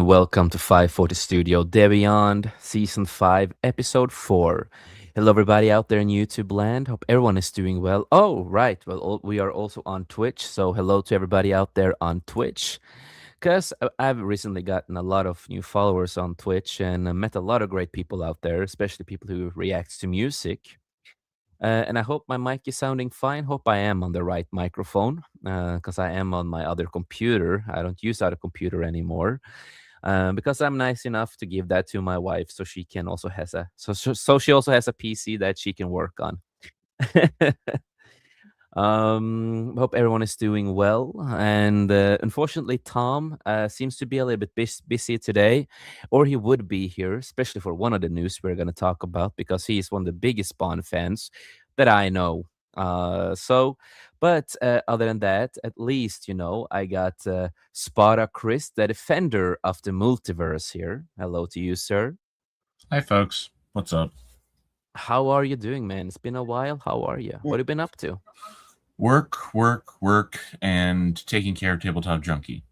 and welcome to 540 Studio Beyond Season 5, Episode 4. Hello, everybody out there in YouTube land. Hope everyone is doing well. Oh, right. Well, we are also on Twitch. So, hello to everybody out there on Twitch. Because I've recently gotten a lot of new followers on Twitch and met a lot of great people out there, especially people who react to music. And I hope my mic is sounding fine. Hope I am on the right microphone because I am on my other computer. I don't use other computer anymore because I'm nice enough to give that to my wife, so she can also has a so she also has a PC that she can work on. Hope everyone is doing well. And unfortunately, Tom seems to be a little bit busy today, or he would be here, especially for one of the news we're going to talk about, because he is one of the biggest Spawn fans that I know. But other than that, at least, I got Spada Chris, the defender of the multiverse here. Hello to you, sir. Hi, folks. What's up? How are you doing, man? It's been a while. How are you? What have you been up to? Work, and taking care of Tabletop Junkie.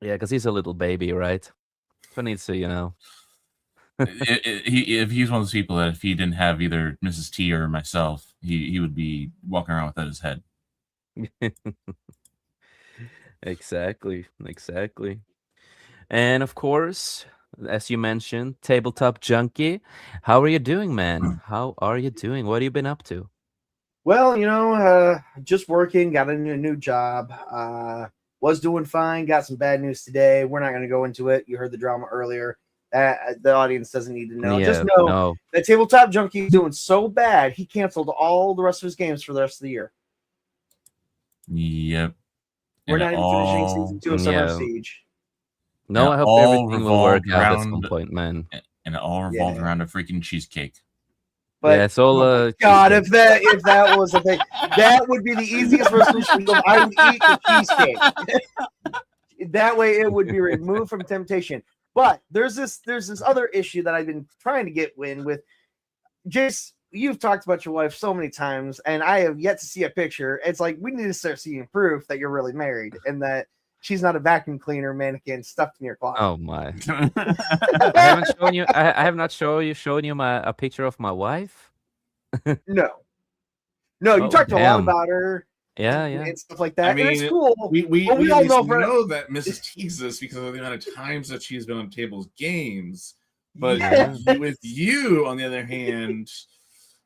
Yeah, because he's a little baby, right? Who needs to, if he's one of those people that if he didn't have either Mrs. T or myself, he would be walking around without his head. Exactly. And of course, as you mentioned, Tabletop Junkie. How are you doing, man? How are you doing? What have you been up to? Well, just working, got a new job. Was doing fine, got some bad news today. We're not going to go into it. You heard the drama earlier. The audience doesn't need to know. Yeah, just know that Tabletop Junkie is doing so bad, he canceled all the rest of his games for the rest of the year. Yep. We're not even finishing Season 2 of Summer of Siege. No, I hope everything will work out at some point, man. And it all revolved around a freaking cheesecake. But yeah, it's all God, if that was a thing, that would be the easiest resolution. I would eat the cheesecake. That way, it would be removed from temptation. But there's this other issue that I've been trying to get with. Jace, you've talked about your wife so many times, and I have yet to see a picture. It's like we need to start seeing proof that you're really married and that she's not a vacuum cleaner mannequin stuffed in your closet. Oh my! I haven't shown you. I have not shown you a picture of my wife. No, you talked a lot about her. Yeah, and stuff like that. I mean, and it's cool. We all know that Mrs. T exists because of the amount of times that she's been on Table's games. But with you, on the other hand,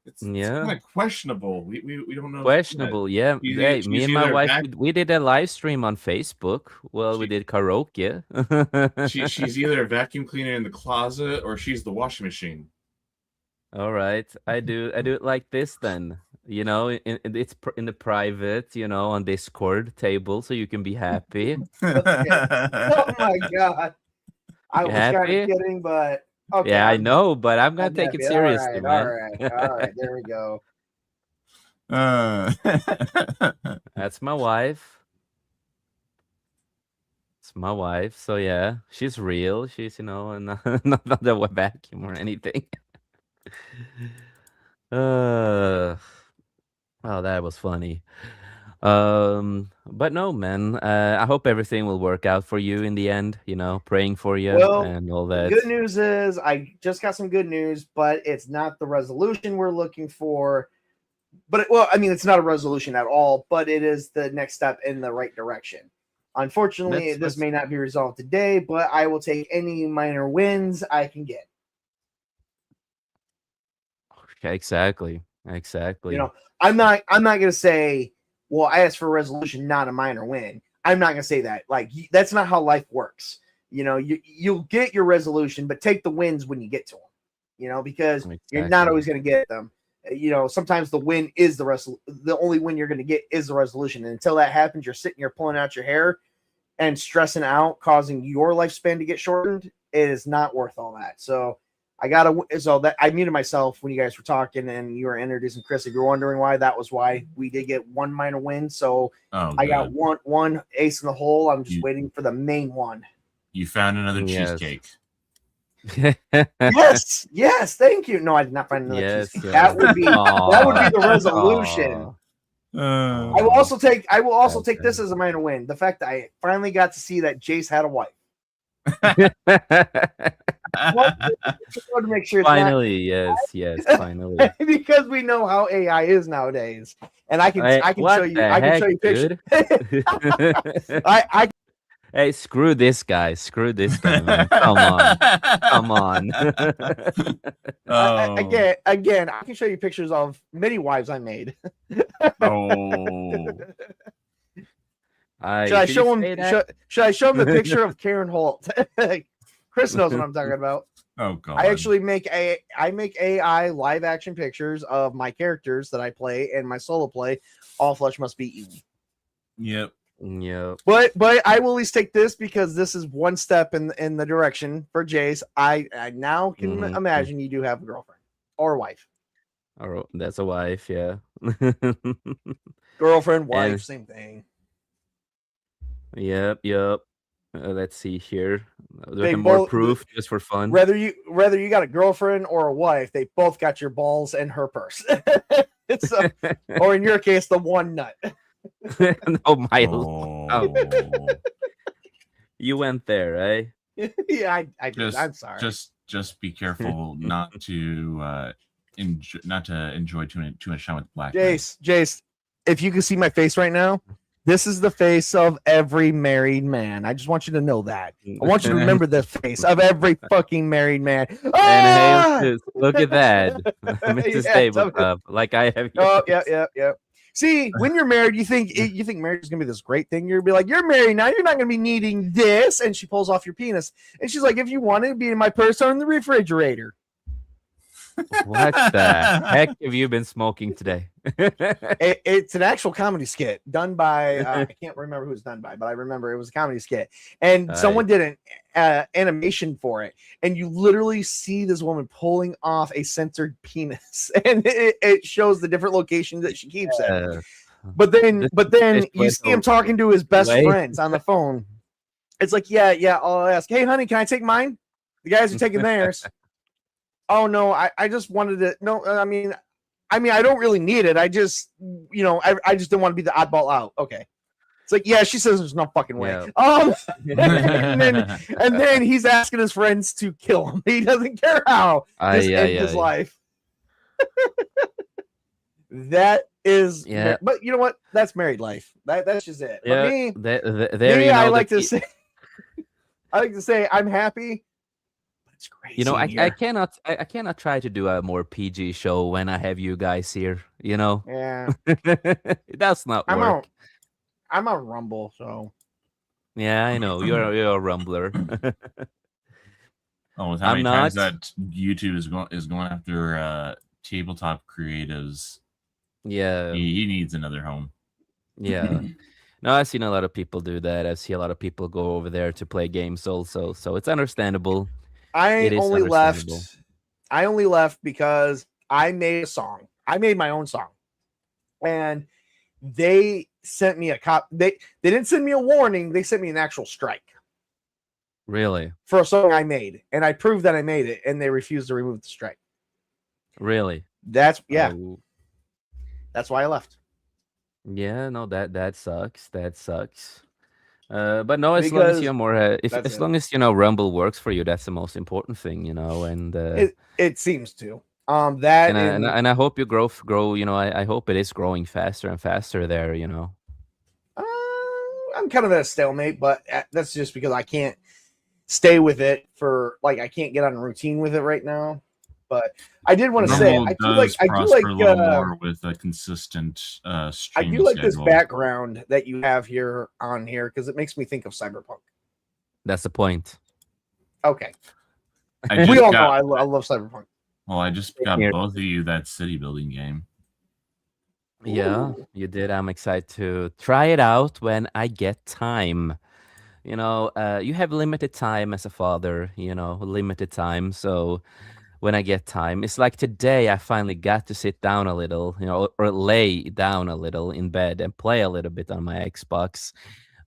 it's kind of questionable. We don't know. Questionable, yeah. Hey, me and my wife, we did a live stream on Facebook. Well, we did karaoke. She's either a vacuum cleaner in the closet or she's the washing machine. All right, I do it like this then. It's in the private, on Discord table, so you can be happy. Oh my God! I was kind of kidding, but. Okay, yeah, I know, but I'm gonna take it seriously, man. All right, there we go. That's my wife. It's my wife. So yeah, she's real. She's not a vacuum or anything. Oh, that was funny. But no, man. I hope everything will work out for you in the end. Praying for you and all that. Good news is I just got some good news, but it's not the resolution we're looking for. But it's not a resolution at all, but it is the next step in the right direction. Unfortunately, this may not be resolved today, but I will take any minor wins I can get. Okay, exactly. I'm not going to say, well, I asked for a resolution, not a minor win. I'm not going to say that. Like, that's not how life works. You'll get your resolution, but take the wins when you get to them, because you're not always going to get them. Sometimes the win is the only win you're going to get is the resolution. And until that happens, you're sitting here pulling out your hair and stressing out, causing your lifespan to get shortened. It is not worth all that. So I muted myself when you guys were talking and you were introducing Chris. If you're wondering why, that was why we did get one minor win. So I got one ace in the hole. I'm just waiting for the main one. You found another cheesecake. Yes, thank you. No, I did not find another cheesecake. That would be the resolution. I will also take this as a minor win. The fact that I finally got to see that Jace had a wife. To make sure finally, yes, finally. because we know how AI is nowadays, and I can show you. I can show you pictures. I Hey, screw this guy, man. Come on, come on. Again, I can show you pictures of many wives I made. Oh. Should I show him? Should I show him the picture of Karen Holt? Chris knows what I'm talking about. Oh god! I actually make AI live action pictures of my characters that I play and my solo play. All flesh must be eaten. Yep. But I will at least take this because this is one step in the direction for Jace. I now can imagine you do have a girlfriend or a wife. Oh, that's a wife, yeah. Girlfriend, wife, same thing. Yep. Let's see here. There's more proof just for fun. Whether you got a girlfriend or a wife, they both got your balls and her purse. Or in your case, the one nut. You went there, eh? Yeah, I did. I'm sorry. Just be careful not to enjoy too much time with black. Jace, if you can see my face right now, this is the face of every married man. I just want you to know that. I want you to remember the face of every fucking married man. And look at that, Mrs. Tabletop. Like I have. Oh, yeah. See, when you're married, you think marriage is gonna be this great thing. You'll be like, you're married now. You're not gonna be needing this. And she pulls off your penis, and she's like, if you want it, it'd be in my purse or in the refrigerator. What the heck have you been smoking today? It's an actual comedy skit done by I can't remember who it's done by, but I remember it was a comedy skit, and someone did an animation for it, and you literally see this woman pulling off a censored penis, and it shows the different locations that she keeps it. But then you see him talking to his best friends on the phone. It's like, yeah, I'll ask, hey honey, can I take mine? The guys are taking theirs. Oh no, I just wanted to. No, I mean, I don't really need it. I just, I just didn't want to be the oddball out. Okay, it's like, yeah, she says there's no fucking way. Yeah. And then he's asking his friends to kill him. He doesn't care how his life. That is, but you know what? That's married life. That's just it. Yeah, but me, I like to say, I'm happy. Crazy I cannot try to do a more PG show when I have you guys here. Yeah, it does not work. I'm on Rumble, so yeah, I know you're a Rumbler. With how many times that YouTube is going after tabletop creatives? Yeah, he needs another home. Yeah. No, I've seen a lot of people do that. I've seen a lot of people go over there to play games also, so it's understandable. I only left because I made a song. I made my own song, and they sent me a cop. They didn't send me a warning. They sent me an actual strike. Really? For a song I made, and I proved that I made it, and they refused to remove the strike. Really? That's why I left. Yeah, no, that sucks. That sucks. But no, as long as you're more, as long as Rumble works for you, that's the most important thing, and it seems to. And I hope you grow. I hope it is growing faster and faster there. I'm kind of at a stalemate, but that's just because I can't stay with it I can't get on a routine with it right now. But I did want to say, I do like a little more with a consistent stream. I do like this background that you have here because it makes me think of Cyberpunk. That's the point. Okay, we all know I love Cyberpunk. Well, I just got both of you that city building game. Yeah, you did. I'm excited to try it out when I get time. You have limited time as a father. Limited time, so. When I get time, it's like today I finally got to sit down a little, or lay down a little in bed and play a little bit on my Xbox.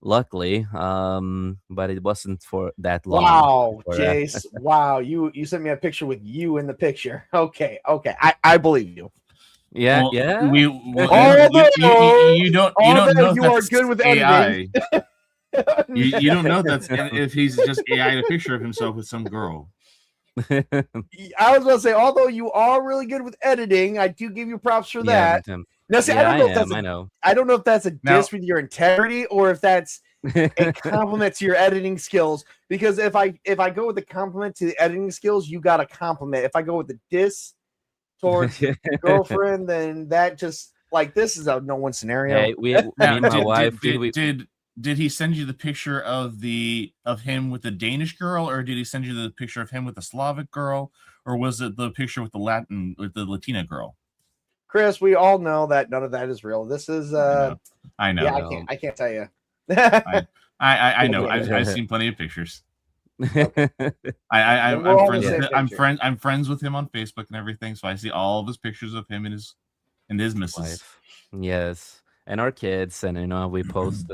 Luckily, but it wasn't for that long. Wow, Jace! Wow, you sent me a picture with you in the picture. Okay, I believe you. Yeah, well, yeah. You don't know you are good with AI. You don't know that's if he's just AI'd a picture of himself with some girl. I was going to say, although you are really good with editing, I do give you props for that. Now, see, yeah, I don't know if that's a diss with your integrity or if that's a compliment to your editing skills. Because if I go with the compliment to the editing skills, you got a compliment. If I go with the diss towards your girlfriend, then that just like this is a no-win scenario. Hey, me and my wife. Did he send you the picture of him with the Danish girl, or did he send you the picture of him with the Slavic girl, or was it the picture with the Latina girl? Chris, we all know that none of that is real. This is I know. Yeah, I can't tell you. I know. I've seen plenty of pictures. Okay. I'm friends with him on Facebook and everything, so I see all of his pictures of him and his missus. Wife. Yes, and our kids, and we post.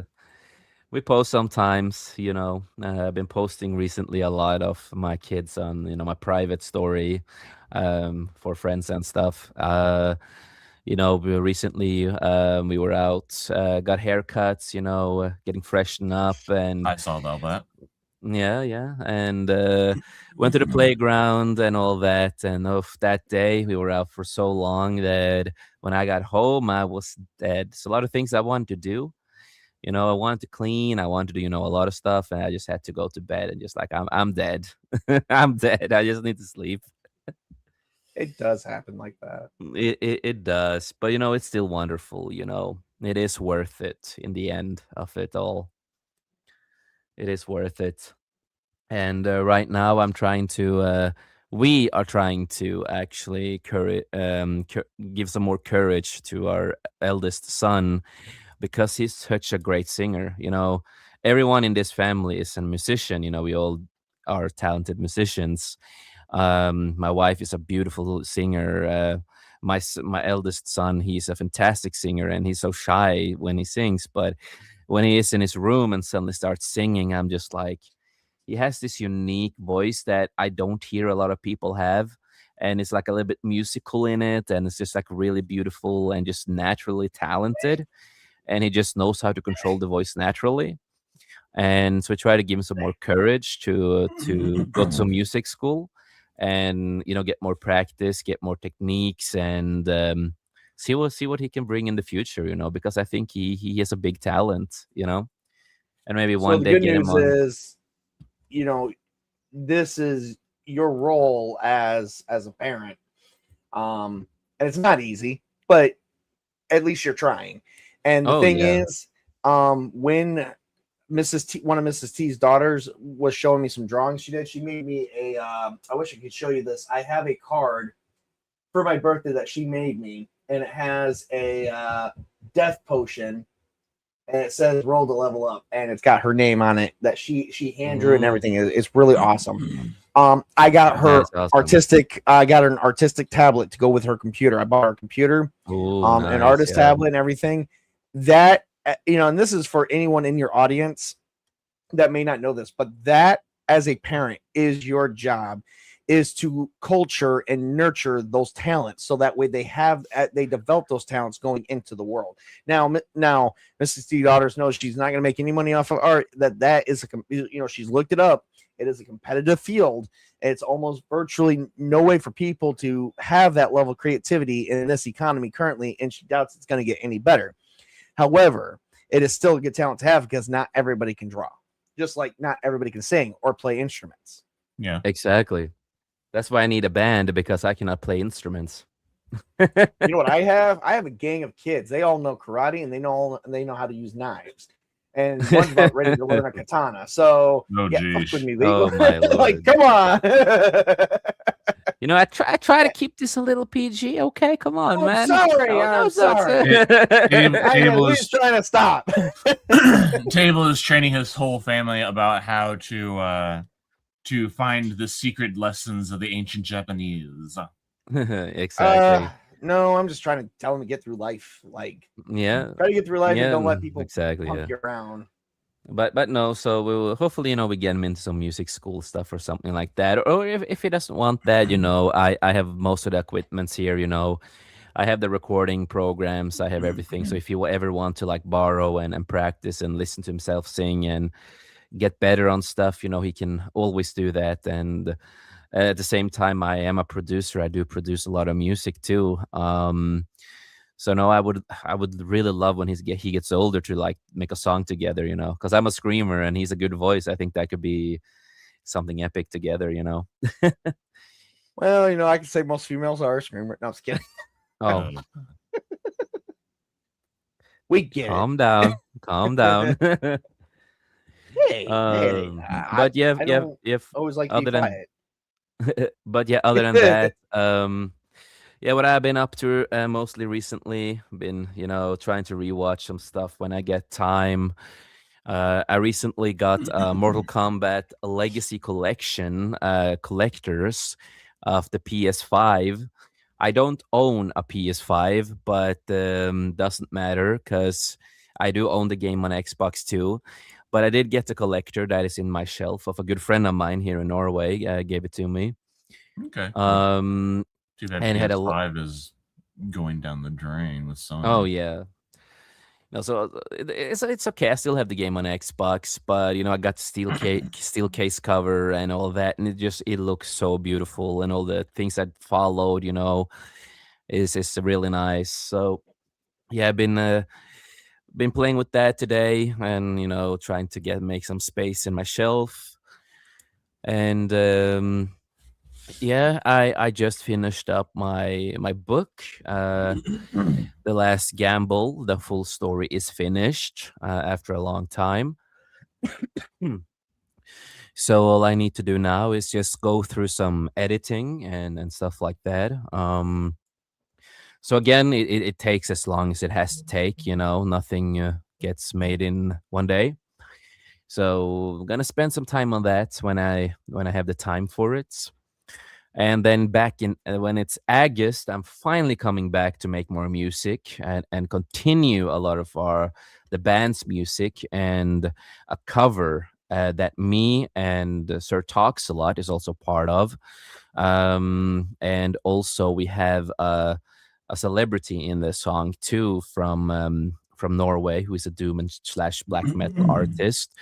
We post sometimes, I've been posting recently a lot of my kids on, my private story for friends and stuff. We recently we were out, got haircuts, getting freshened up, and I saw all that. Yeah, and went to the playground and all that. And that day we were out for so long that when I got home, I was dead. So a lot of things I wanted to do. I wanted to clean. I wanted to do, a lot of stuff, and I just had to go to bed and just like I'm dead. I'm dead. I just need to sleep. It does happen like that. It does, but it's still wonderful. It is worth it in the end of it all. It is worth it. And right now, we are trying to actually give some more courage to our eldest son, because he's such a great singer. Everyone in this family is a musician. We all are talented musicians. My wife is a beautiful singer. My eldest son, he's a fantastic singer, and he's so shy when he sings. But when he is in his room and suddenly starts singing, I'm just like, he has this unique voice that I don't hear a lot of people have. And it's like a little bit musical in it, and it's just like really beautiful and just naturally talented. And he just knows how to control the voice naturally. And so I try to give him some more courage to go to music school and get more practice, get more techniques, and see what he can bring in the future. Because I think he has a big talent. And maybe one day get him on. The good news is, this is your role as a parent, and it's not easy, but at least you're trying. And the thing is, when one of Mrs. T's daughters was showing me some drawings she made me I wish I could show you this. I have a card for my birthday that she made me, and it has a death potion, and it says "roll to level up," and it's got her name on it that she hand drew and everything. It's really awesome. I got her I got her an artistic tablet to go with her computer. I bought her a computer, an artist tablet and everything. That, and this is for anyone in your audience that may not know this, but that as a parent is your job, is to culture and nurture those talents, so that way they develop those talents going into the world. Now Mrs. T daughters knows she's not going to make any money off of art. That is she's looked it up. It is a competitive field. It's almost virtually no way for people to have that level of creativity in this economy currently, and she doubts it's going to get any better. However, it is still a good talent to have, because not everybody can draw, just like not everybody can sing or play instruments. Yeah, exactly. That's why I need a band, because I cannot play instruments. You know what I have? I have a gang of kids. They all know karate, and they know how to use knives. And one's about ready to learn a katana. So fuck with me, oh my Lord. Like, come on. I try to keep this a little PG. Okay, come on, man. I'm sorry. Table is trying to stop. Table is training his whole family about how to find the secret lessons of the ancient Japanese. Exactly. No, I'm just trying to tell him to get through life. Like, try to get through life and don't let people punk you around. But no, so we will hopefully, we get him into some music school stuff or something like that. Or if he doesn't want that, I have most of the equipments here, I have the recording programs, I have everything. So if you ever want to like borrow and practice and listen to himself sing and get better on stuff, he can always do that. And at the same time, I am a producer. I do produce a lot of music too. So no, I would really love when he gets older to like make a song together, because I'm a screamer and he's a good voice. I think that could be something epic together. Well, I can say most females are a screamer. No, I'm just kidding. Oh, we get calm down, calm down. Hey, But yeah, I yeah, don't if always like to be other than, quiet. but yeah, other than that, yeah, what I've been up to mostly recently, been trying to rewatch some stuff when I get time. I recently got Mortal Kombat Legacy Collection collectors of the PS5. I don't own a PS5, but doesn't matter because I do own the game on Xbox too. But I did get a collector that is in my shelf of a good friend of mine here in Norway. Gave it to me. Okay. Um, Too bad and had a PS5 is going down the drain with Sony. Oh yeah. No, so it's okay. I still have the game on Xbox, but I got the steel case cover and all that, and it looks so beautiful, and all the things that followed, is really nice. So yeah, I've been playing with that today, and trying to make some space in my shelf, and yeah, I just finished up my book. The Last Gamble. The full story is finished after a long time. So all I need to do now is just go through some editing and stuff like that. So again, it takes as long as it has to take. Nothing gets made in one day. So I'm gonna spend some time on that when I have the time for it. And then back in when it's August, I'm finally coming back to make more music and continue a lot of the band's music, and a cover that me and Sir Talks a lot is also part of. And also we have a celebrity in the song too from Norway, who is a doom and slash black metal artist,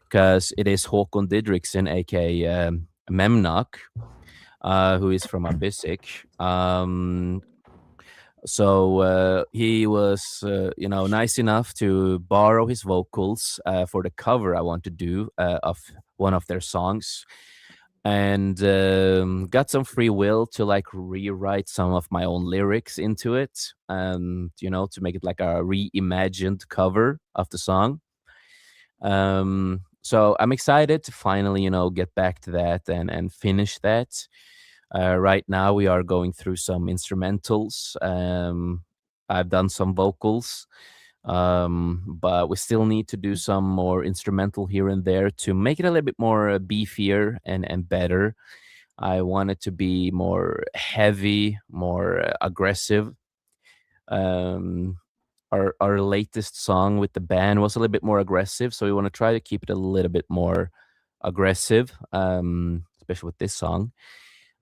because it is Håkon Didriksen, aka Memnok, who is from Abyssic. So he was, nice enough to borrow his vocals for the cover I want to do of one of their songs, and got some free will to like rewrite some of my own lyrics into it, and to make it like a reimagined cover of the song. So I'm excited to finally, get back to that and finish that. Right now, we are going through some instrumentals. I've done some vocals, but we still need to do some more instrumental here and there to make it a little bit more beefier and better. I want it to be more heavy, more aggressive. Um, our latest song with the band was a little bit more aggressive, so we want to try to keep it a little bit more aggressive, especially with this song.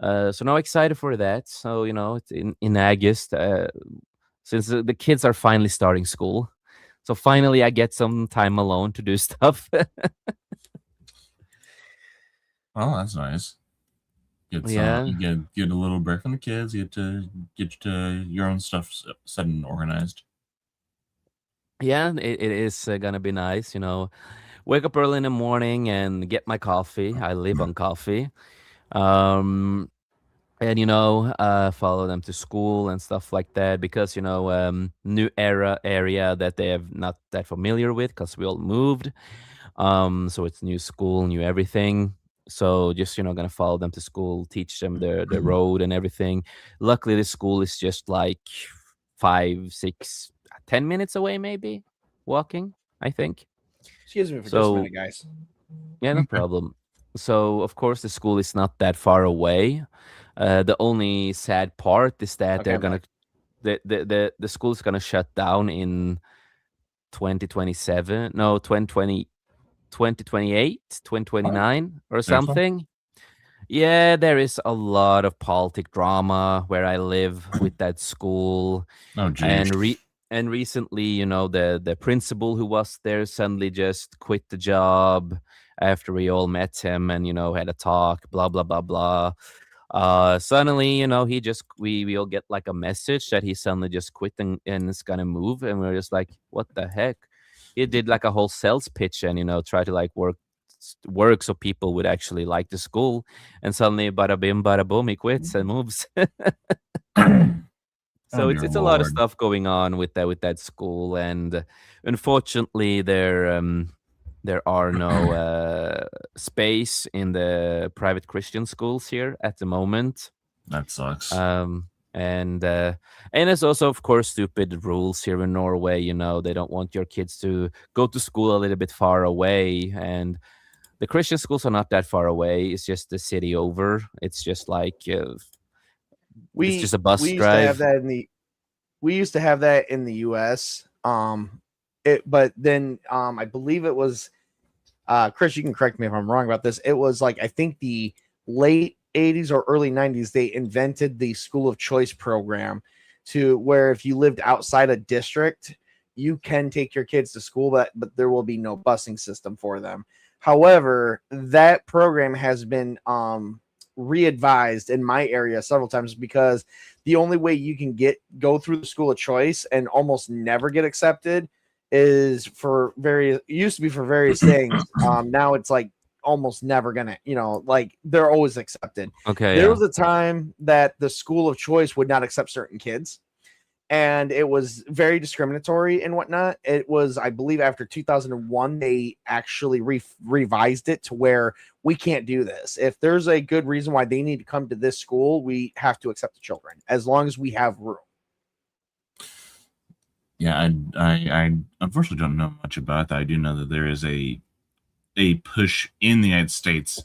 So now excited for that. So it's in August, since the kids are finally starting school. So finally, I get some time alone to do stuff. Well, that's nice. Yeah. You get a little break from the kids. You get to your own stuff set and organized. Yeah, it is gonna be nice. Wake up early in the morning and get my coffee. I live on coffee. Um, and follow them to school and stuff like that, because new area that they have not that familiar with, because we all moved. So it's new school, new everything. So just gonna follow them to school, teach them the road and everything. Luckily, the school is just like 5, 6, 10 minutes away, maybe walking, I think. Excuse me for just a minute, guys. Yeah, no problem. So of course the school is not that far away. The only sad part is that they're gonna the school is gonna shut down in 2027. No, 2020, 2028, 2029 or Seriously? something. Yeah, there is a lot of politic drama where I live with that school. Oh, geez. And recently, the principal who was there suddenly just quit the job after we all met him and had a talk, blah blah blah blah. Suddenly, we all get like a message that he suddenly just quit and is gonna move, and we're just like, what the heck? He did like a whole sales pitch and try to like work so people would actually like the school, and suddenly bada bim bada boom, he quits and moves. Oh, So dear it's a lot of Lord. stuff going on with that school, and unfortunately, there are no space in the private Christian schools here at the moment. That sucks. And there's also, of course, stupid rules here in Norway. They don't want your kids to go to school a little bit far away, and the Christian schools are not that far away. It's just the city over. It's just like it's just a bus we used to have drive. that in the we used to have that in the US. But then I believe it was Chris, you can correct me if I'm wrong about this. It was like I think the late 80s or early 90s they invented the school of choice program to where if you lived outside a district, you can take your kids to school, but there will be no busing system for them. However, that program has been re-advised in my area several times because the only way you can go through the school of choice and almost never get accepted is for various used to be for various things. Now it's like almost never gonna, like they're always accepted. Okay, There yeah. was a time that the school of choice would not accept certain kids, and it was very discriminatory and whatnot. It was, I believe, after 2001, they actually revised it to where we can't do this. If there's a good reason why they need to come to this school, we have to accept the children as long as we have room. Yeah, I unfortunately don't know much about that. I do know that there is a push in the United States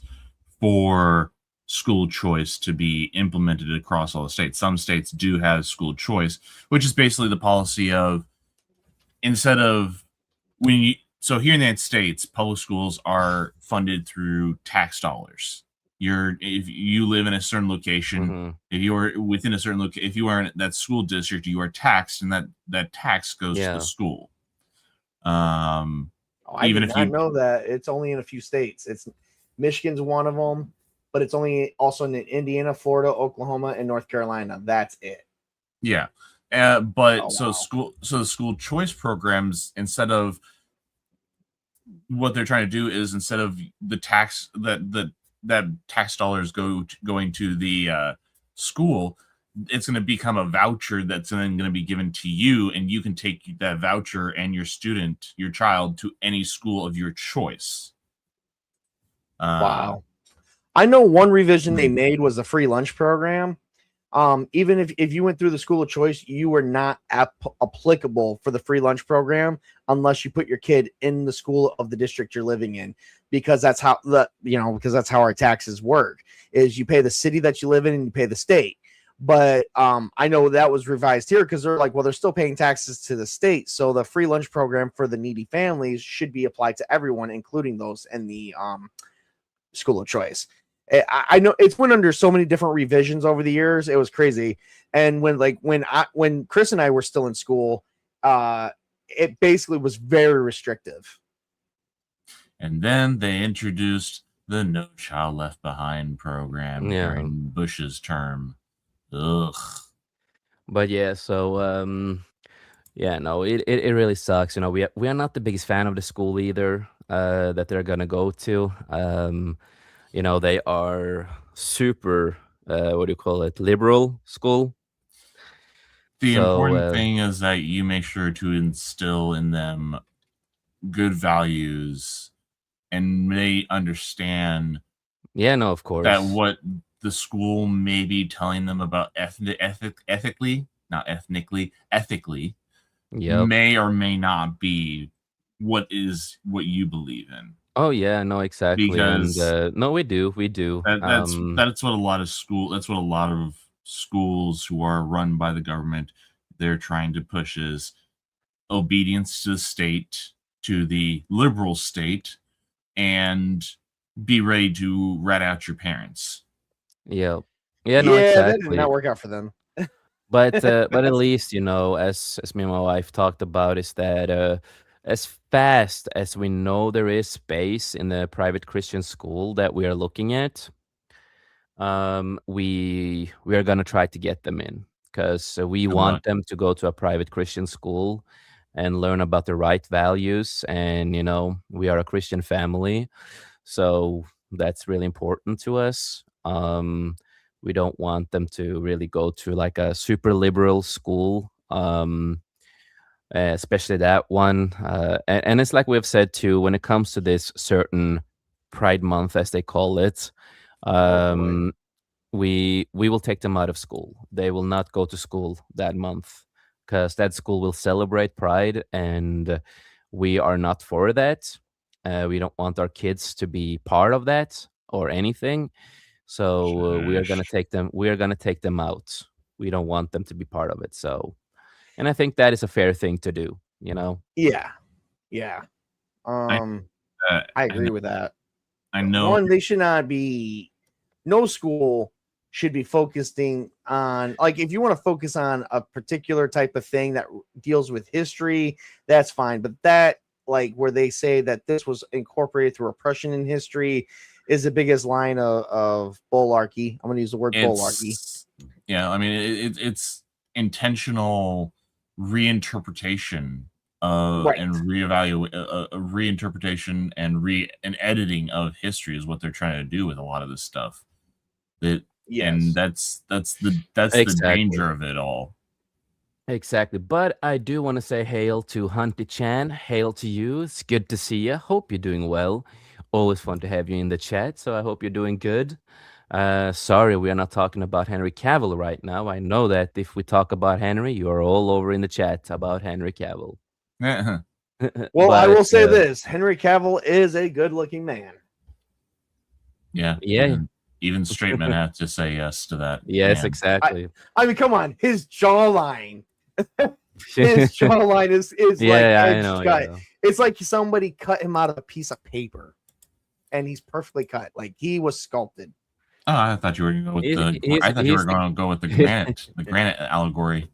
for school choice to be implemented across all the states. Some states do have school choice, which is basically the policy of instead of so here in the United States, public schools are funded through tax dollars. If you live in a certain location, if you are within a certain location, if you are in that school district, you are taxed, and that tax goes to the school. Even if you know that it's only in a few states. It's Michigan's one of them, but it's only also in Indiana, Florida, Oklahoma, and North Carolina. That's it. Yeah. But the school choice programs, instead of what they're trying to do is instead of the tax that tax dollars going to the school, it's going to become a voucher that's then going to be given to you, and you can take that voucher and your child to any school of your choice. Wow. I know one revision they made was the free lunch program. Even if you went through the school of choice, you were not applicable for the free lunch program unless you put your kid in the school of the district you're living in, because that's how our taxes work. Is you pay the city that you live in and you pay the state. But I know that was revised here because they're like, well, they're still paying taxes to the state, so the free lunch program for the needy families should be applied to everyone, including those in the school of choice. I know it's went under so many different revisions over the years. It was crazy. And when Chris and I were still in school, it basically was very restrictive. And then they introduced the No Child Left Behind program during Bush's term. Ugh. But yeah, so no, it really sucks. We are not the biggest fan of the school either that they're gonna go to. They are super, what do you call it, liberal school. The important thing is that you make sure to instill in them good values, and they understand. Yeah, no, of course. That what the school may be telling them about ethically, may or may not be what you believe in. Oh yeah, no, exactly. Because no, we do. That's what a lot of schools who are run by the government, they're trying to push is obedience to the state, to the liberal state, and be ready to rat out your parents. Yeah. Yeah, no, Yeah, that did exactly. not work out for them. But at least, as me and my wife talked about, is that as fast as we know there is space in the private Christian school that we are looking at, we are gonna try to get them in because we Good luck. want them to go to a private Christian school and learn about the right values. And we are a Christian family, so that's really important to us. We don't want them to really go to like a super liberal school, especially that one. And it's like we've said too, when it comes to this certain Pride Month, as they call it, Oh boy. um, we will take them out of school. They will not go to school that month because that school will celebrate Pride, and we are not for that. We don't want our kids to be part of that or anything. So we are gonna Shush. take them. We are gonna take them out. We don't want them to be part of it. So, and I think that is a fair thing to do. Yeah. Yeah. I I I agree know, with that. I know. One, they should not be. No school should be focusing on, like, if you want to focus on a particular type of thing that deals with history, that's fine. But that, like, where they say that this was incorporated through oppression in history, is the biggest line of bullarchy. I'm going to use the word bullarchy. Yeah, I mean it's intentional reinterpretation Right. and reinterpretation and editing of history is what they're trying to do with a lot of this stuff. And Yes. that's the Exactly. danger of it all. Exactly. But I do want to say hail to Hunty Chan. Hail to you. It's good to see you. Hope you're doing well. Always fun to have you in the chat. So I hope you're doing good. Sorry, we are not talking about Henry Cavill right now. I know that if we talk about Henry, you are all over in the chat about Henry Cavill. Well, I But will say this: Henry Cavill is a good-looking man. Yeah. yeah, Even straight men have to say yes to that. yes, Man. exactly. I mean, come on, his jawline. His jawline is like Yeah, I edge know. cut. Yeah. It's like somebody cut him out of a piece of paper, and he's perfectly cut. Like he was sculpted. Oh, I thought you were going to go with He's I thought you were going to go with the granite allegory.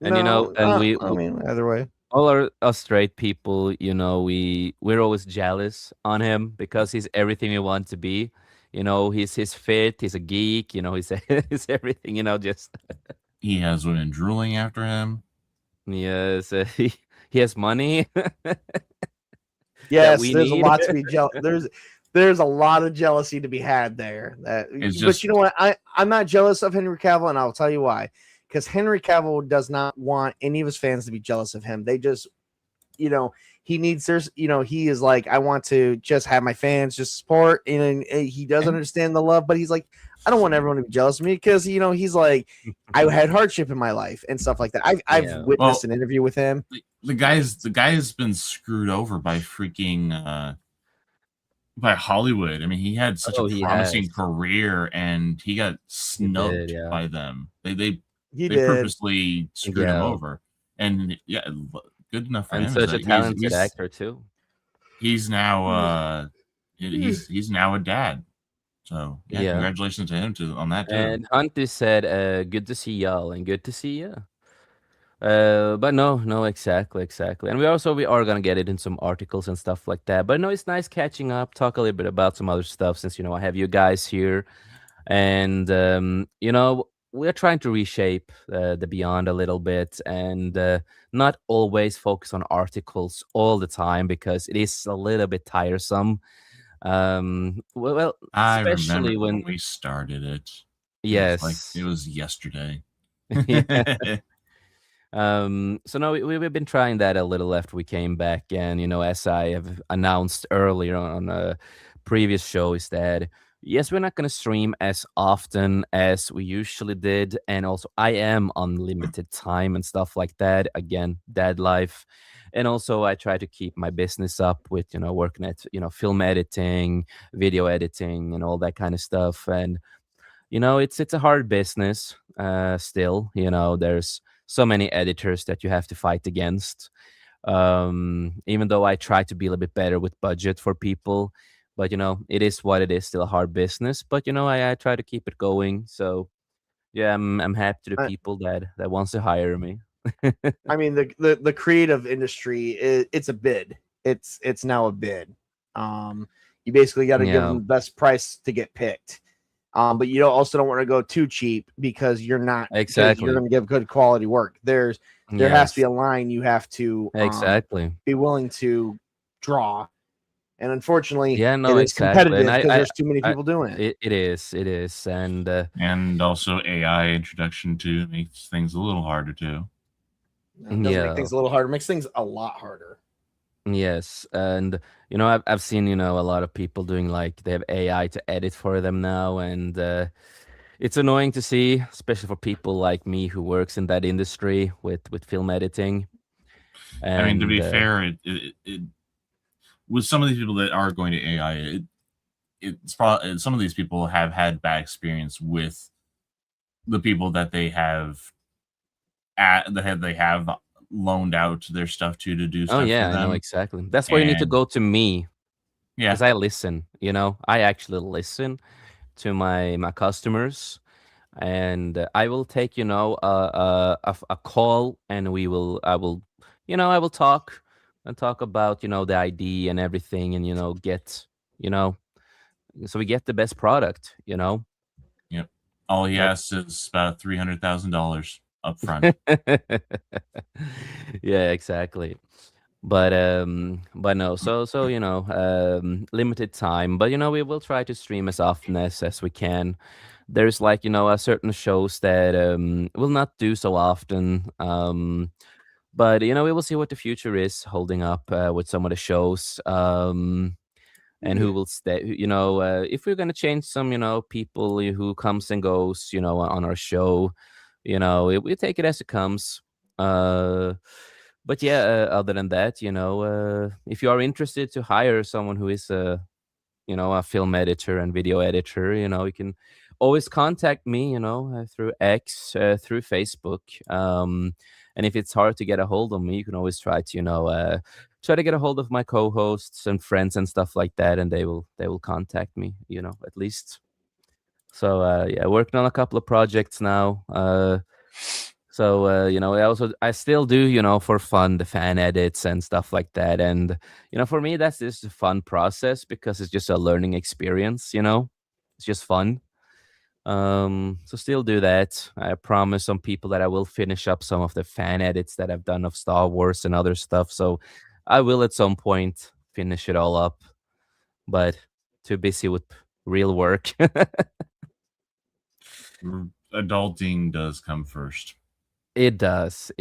And No, and we I mean, either way. all our us straight people, we're always jealous on him because he's everything we want to be. He's fit, he's a geek, he's he's everything, just He has women drooling after him. yes, he has money that Yes, we there's a need. lot to be jealous. There's a lot of jealousy to be had there. But you know what? I'm not jealous of Henry Cavill, and I'll tell you why. Because Henry Cavill does not want any of his fans to be jealous of him. They just, he needs he is like, I want to just have my fans just support, and he does understand the love, but he's like, I don't want everyone to be jealous of me because he's like, I had hardship in my life and stuff like that. I've witnessed an interview with him. The guy's been screwed over by freaking by Hollywood. I mean, he had such a promising career, and he got snubbed by them. They purposely screwed him over. And yeah, good enough for him. And such a talented actor too. He's now he's now a dad. So yeah, congratulations to him on that too. And Hunter said, "Good to see y'all," and good to see you. But no, exactly. And we are gonna get it in some articles and stuff like that. But no, it's nice catching up, talk a little bit about some other stuff since I have you guys here, and we're trying to reshape the Beyond a little bit, and not always focus on articles all the time because it is a little bit tiresome. Well, I especially remember when we started it. Yes, it was yesterday. So no, we've been trying that a little after we came back, and as I have announced earlier on a previous show, is that yes, we're not going to stream as often as we usually did, and also I am on limited time and stuff like that. Again, dad life, and also I try to keep my business up with working at film editing, video editing, and all that kind of stuff, and it's a hard business. Still, there's so many editors that you have to fight against. Even though I try to be a little bit better with budget for people, But it is what it is. Still a hard business, but I try to keep it going. So yeah, I'm happy to the I, people that wants to hire me. I mean, the creative industry it's a bid. It's now a bid. You basically got to give them the best price to get picked. But you also don't want to go too cheap because you're not exactly. You're going to give good quality work. There has to be a line you have to exactly be willing to draw. And unfortunately, yeah, no, it is exactly. competitive because there's too many people doing it. It is, and also AI introduction too makes things a little harder too. It doesn't make things a little harder. It makes things a lot harder. Yes, and I've seen a lot of people doing like they have AI to edit for them now, and it's annoying to see, especially for people like me who works in that industry with film editing. And, I mean, to be fair, it with some of these people that are going to AI, it's probably some of these people have had bad experience with the people that they have loaned out their stuff to do stuff. Oh yeah, for them. I know exactly. That's why you need to go to me. Yeah, because I listen. I actually listen to my customers, and I will take a call, and I will talk about the ID and everything, and get so we get the best product. Yep. All he asks is about $300,000 up front. Yeah, exactly. But no, so limited time. But we will try to stream as often as we can. There's like a certain shows that will not do so often. But we will see what the future is holding up with some of the shows. And who will stay? If we're gonna change some, people who comes and goes, on our show, we take it as it comes. But yeah, other than that, if you are interested to hire someone who is a film editor and video editor, you can always contact me, through X, through Facebook. And if it's hard to get a hold of me, you can always try to, try to get a hold of my co-hosts and friends and stuff like that, and they will contact me, at least. So yeah, working on a couple of projects now. So I still do for fun the fan edits and stuff like that, and for me that's just a fun process because it's just a learning experience. It's just fun. So still do that. I promise some people that I will finish up some of the fan edits that I've done of Star Wars and other stuff. So I will at some point finish it all up, but too busy with real work. Adulting does come first. It does.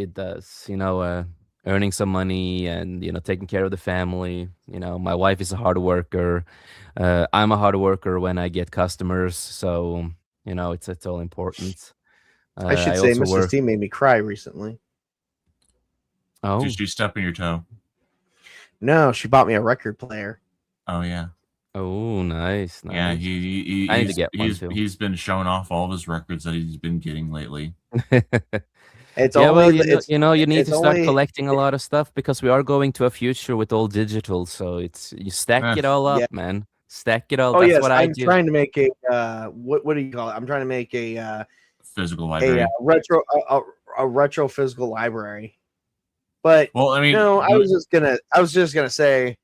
Earning some money and taking care of the family. My wife is a hard worker. I'm a hard worker when I get customers. So it's all important. I should say, Mrs. T made me cry recently. Oh, did you step on your toe? No, she bought me a record player. Oh yeah. Oh, nice. Yeah, I need to get one too. He's been showing off all of his records that he's been getting lately. It's yeah, only, well, you need to start collecting a lot of stuff because we are going to a future with all digital. So you stack it all up, man. Stack it all. Oh, That's yes, what I do. I'm trying to make a what do you call it? I'm trying to make a physical library, a retro physical library. But well, I mean, I was just gonna say,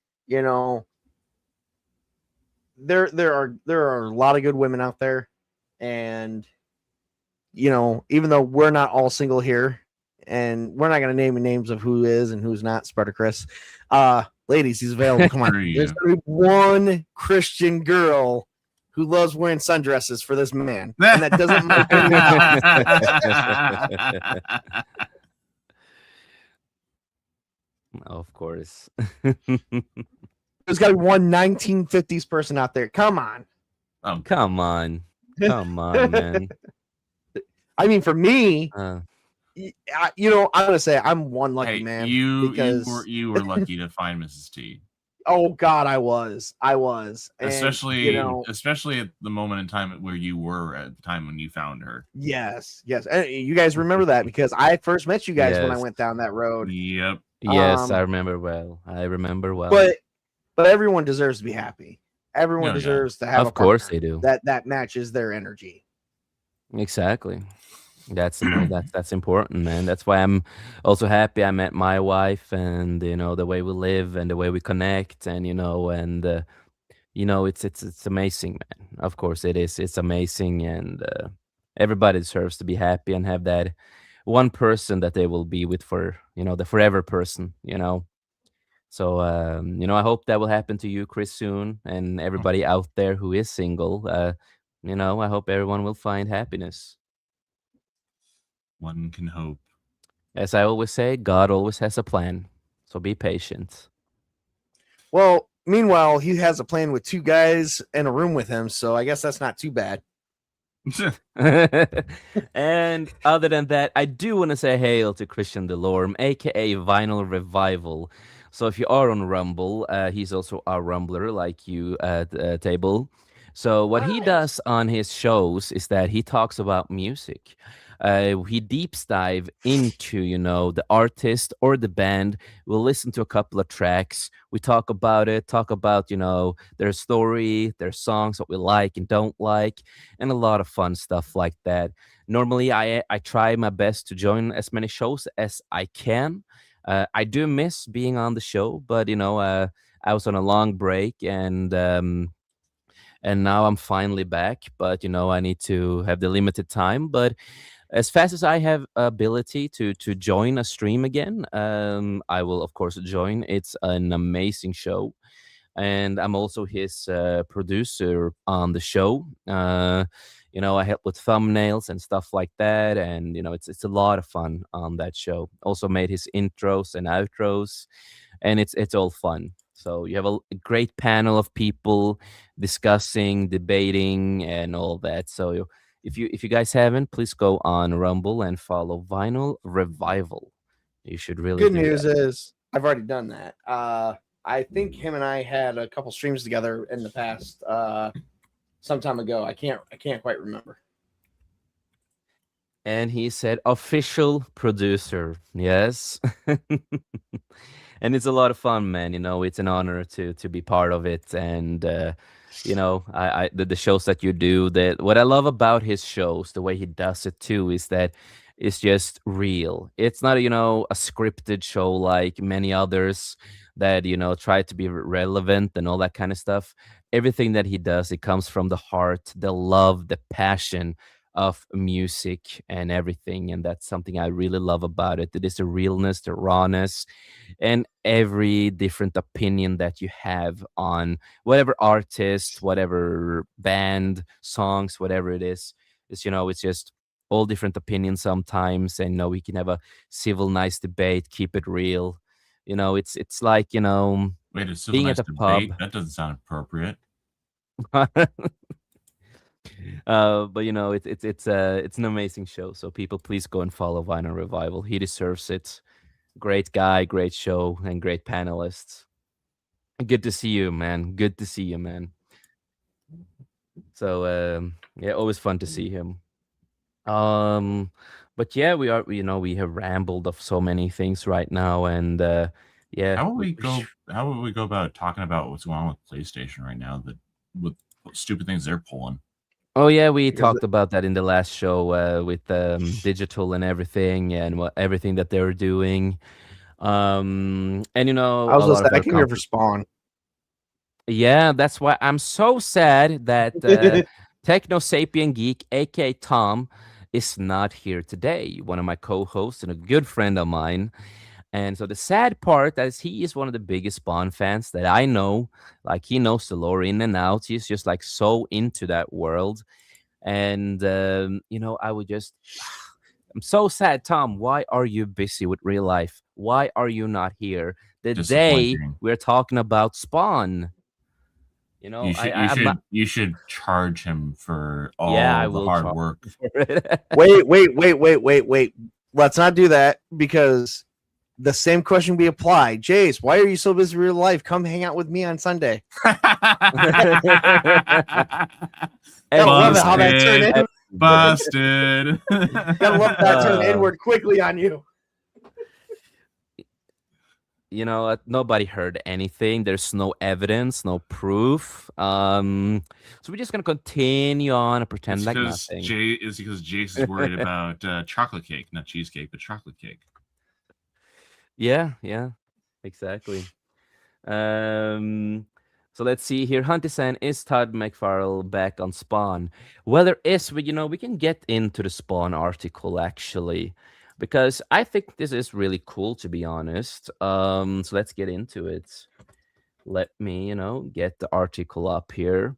there are a lot of good women out there, and even though we're not all single here, and we're not going to name names of who is and who's not, Spartacus. Ladies, he's available. Come on. There's going to be one Christian girl who loves wearing sundresses for this man. And that doesn't make any Of course. There's got to be one 1950s person out there. Come on. Come on. Come on, man. I mean, for me, I'm gonna say I'm one lucky man. You were lucky to find Mrs. T. Oh God, I was, especially at the moment in time where you were at the time when you found her. Yes, and you guys remember that because I first met you guys when I went down that road. Yep. Yes, I remember well. But everyone deserves to be happy. Everyone deserves to have of a partner course they do. that matches their energy. Exactly. That's the most that's important, man. That's why I'm also happy I met my wife, and the way we live and the way we connect, and it's amazing, man. Of course it is. It's amazing, and everybody deserves to be happy and have that one person that they will be with for the forever person. So I hope that will happen to you, Chris, soon, and everybody out there who is single. I hope everyone will find happiness. One can hope. As I always say, God always has a plan, so be patient. Well, meanwhile, he has a plan with two guys in a room with him, so I guess that's not too bad. And other than that, I do want to say hail to Christian Delorme, aka Vinyl Revival. So if you are on Rumble, he's also our Rumbler, like you at Table. So what he does on his shows is that he talks about music. He deeps dive into the artist or the band. We'll listen to a couple of tracks. We talk about it, talk about their story, their songs, what we like and don't like, and a lot of fun stuff like that. Normally, I try my best to join as many shows as I can. I do miss being on the show, but I was on a long break, and now I'm finally back. But I need to have the limited time. But as fast as I have ability to join a stream again, I will of course join. It's an amazing show, and I'm also his producer on the show. I help with thumbnails and stuff like that, and it's a lot of fun on that show. Also made his intros and outros, and it's all fun. So you have a great panel of people discussing, debating, and all that. So if you guys haven't, please go on Rumble and follow Vinyl Revival. You should really. Good news is I've already done that. I think him and I had a couple streams together in the past, some time ago. I can't quite remember. And he said official producer. Yes. And it's a lot of fun, man. It's an honor to be part of it. And the shows that you do, that what I love about his shows, the way he does it too, is that it's just real. It's not a scripted show like many others that try to be relevant and all that kind of stuff. Everything that he does, it comes from the heart, the love, the passion of music and everything, and that's something I really love about it. It is the realness, the rawness, and every different opinion that you have on whatever artist, whatever band, songs, whatever it is. It's just all different opinions sometimes, and we can have a civil, nice debate, keep it real. It's like Wait, a civil being nice at a debate? pub. That doesn't sound appropriate. But it's an amazing show. So people, please go and follow Vinyl Revival. He deserves it. Great guy, great show, and great panelists. Good to see you, man. Good to see you, man. So yeah, always fun to see him. But yeah, we have rambled of so many things right now, and yeah. How would we go about talking about what's going on with PlayStation right now? With stupid things they're pulling. Oh yeah, we talked about that in the last show with digital and everything, and everything that they were doing. And I was just thanking you for Spawn. Yeah, that's why I'm so sad that Techno Sapien Geek, aka Tom, is not here today. One of my co-hosts and a good friend of mine. And so the sad part is he is one of the biggest Spawn fans that I know. Like, he knows the lore in and out. He's just like so into that world. And I would just I'm so sad, Tom. Why are you busy with real life? Why are you not here the day we're talking about Spawn? You should charge him for all the hard work. Wait. Let's not do that, because the same question we apply. Jace, why are you so busy with real life? Come hang out with me on Sunday. I love how that turned in. Busted. Gotta love that turned inward quickly on you. nobody heard anything. There's no evidence, no proof. So we're just gonna continue on and pretend like nothing. It's because Jace is worried about chocolate cake, not cheesecake, but chocolate cake. Yeah, exactly. So let's see here. Hunty-san, is Todd McFarlane back on Spawn? Well, there is, we can get into the Spawn article actually, because I think this is really cool, to be honest. So let's get into it. Let me, get the article up here.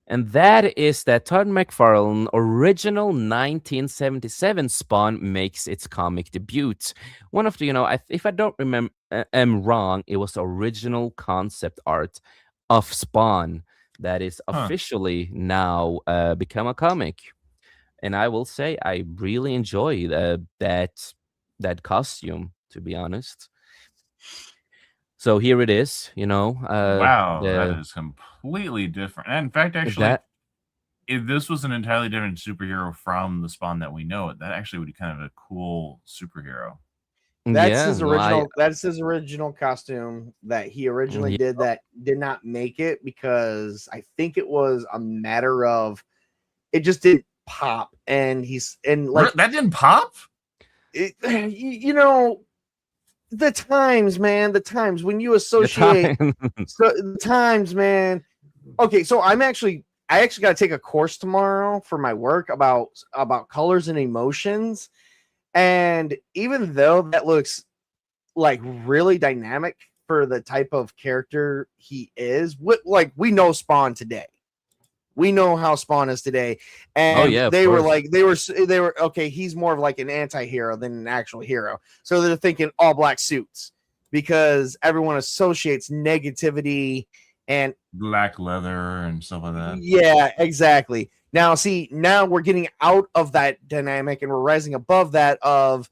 And that is that Todd McFarlane original 1977 Spawn makes its comic debut. One of the, if I don't remember, am wrong, it was the original concept art of Spawn that is officially now become a comic. And I will say I really enjoy that costume, to be honest. So here it is, wow, that is completely different. And in fact, actually, if this was an entirely different superhero from the Spawn that we know, that actually would be kind of a cool superhero. That's his original. That's his original costume that he originally did. That did not make it because I think it was a matter of it just didn't pop, and that didn't pop. The times, man. The times when you associate the times, man. Okay, so I actually got to take a course tomorrow for my work about colors and emotions. And even though that looks like really dynamic for the type of character he is, we know Spawn today. We know how Spawn is today. And they were okay, he's more of like an anti-hero than an actual hero. So they're thinking all black suits because everyone associates negativity and black leather and stuff like that. Yeah, exactly. Now we're getting out of that dynamic and we're rising above that of,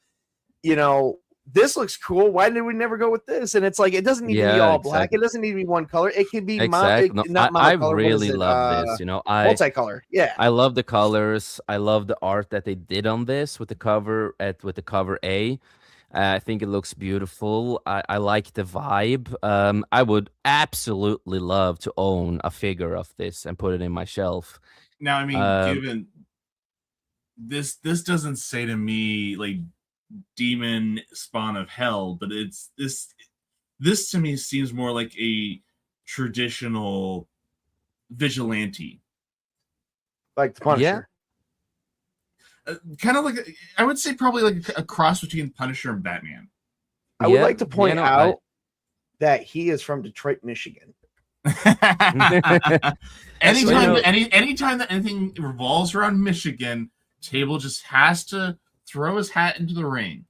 this looks cool. Why did we never go with this? And it's like, it doesn't need to be all black. It doesn't need to be one color. It can be not I monocolor. really love this. Multicolor. Yeah. I love the colors. I love the art that they did on this with the cover A. I think it looks beautiful. I like the vibe. I would absolutely love to own a figure of this and put it in my shelf. Now, I mean, given this doesn't say to me like demon Spawn of hell, but it's this to me seems more like a traditional vigilante, like the Punisher. Kind of like, I would say probably like a cross between Punisher and Batman. I would like to point out that he is from Detroit, Michigan. anytime that anything revolves around Michigan, Table just has to throw his hat into the ring.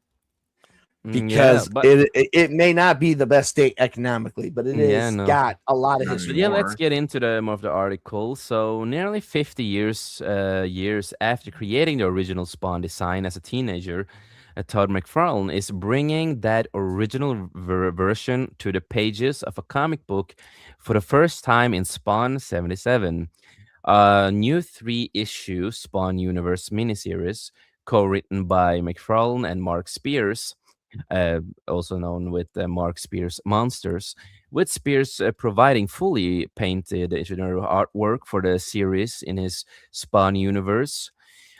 Because it may not be the best state economically, but it is got a lot of history. Yeah, let's get into more of the article. So nearly 50 years after creating the original Spawn design as a teenager, Todd McFarlane is bringing that original version to the pages of a comic book for the first time in Spawn 77. A new 3-issue Spawn Universe miniseries, co-written by McFarlane and Mark Spears, also known with Mark Spears Monsters, with Spears providing fully painted artwork for the series in his Spawn universe.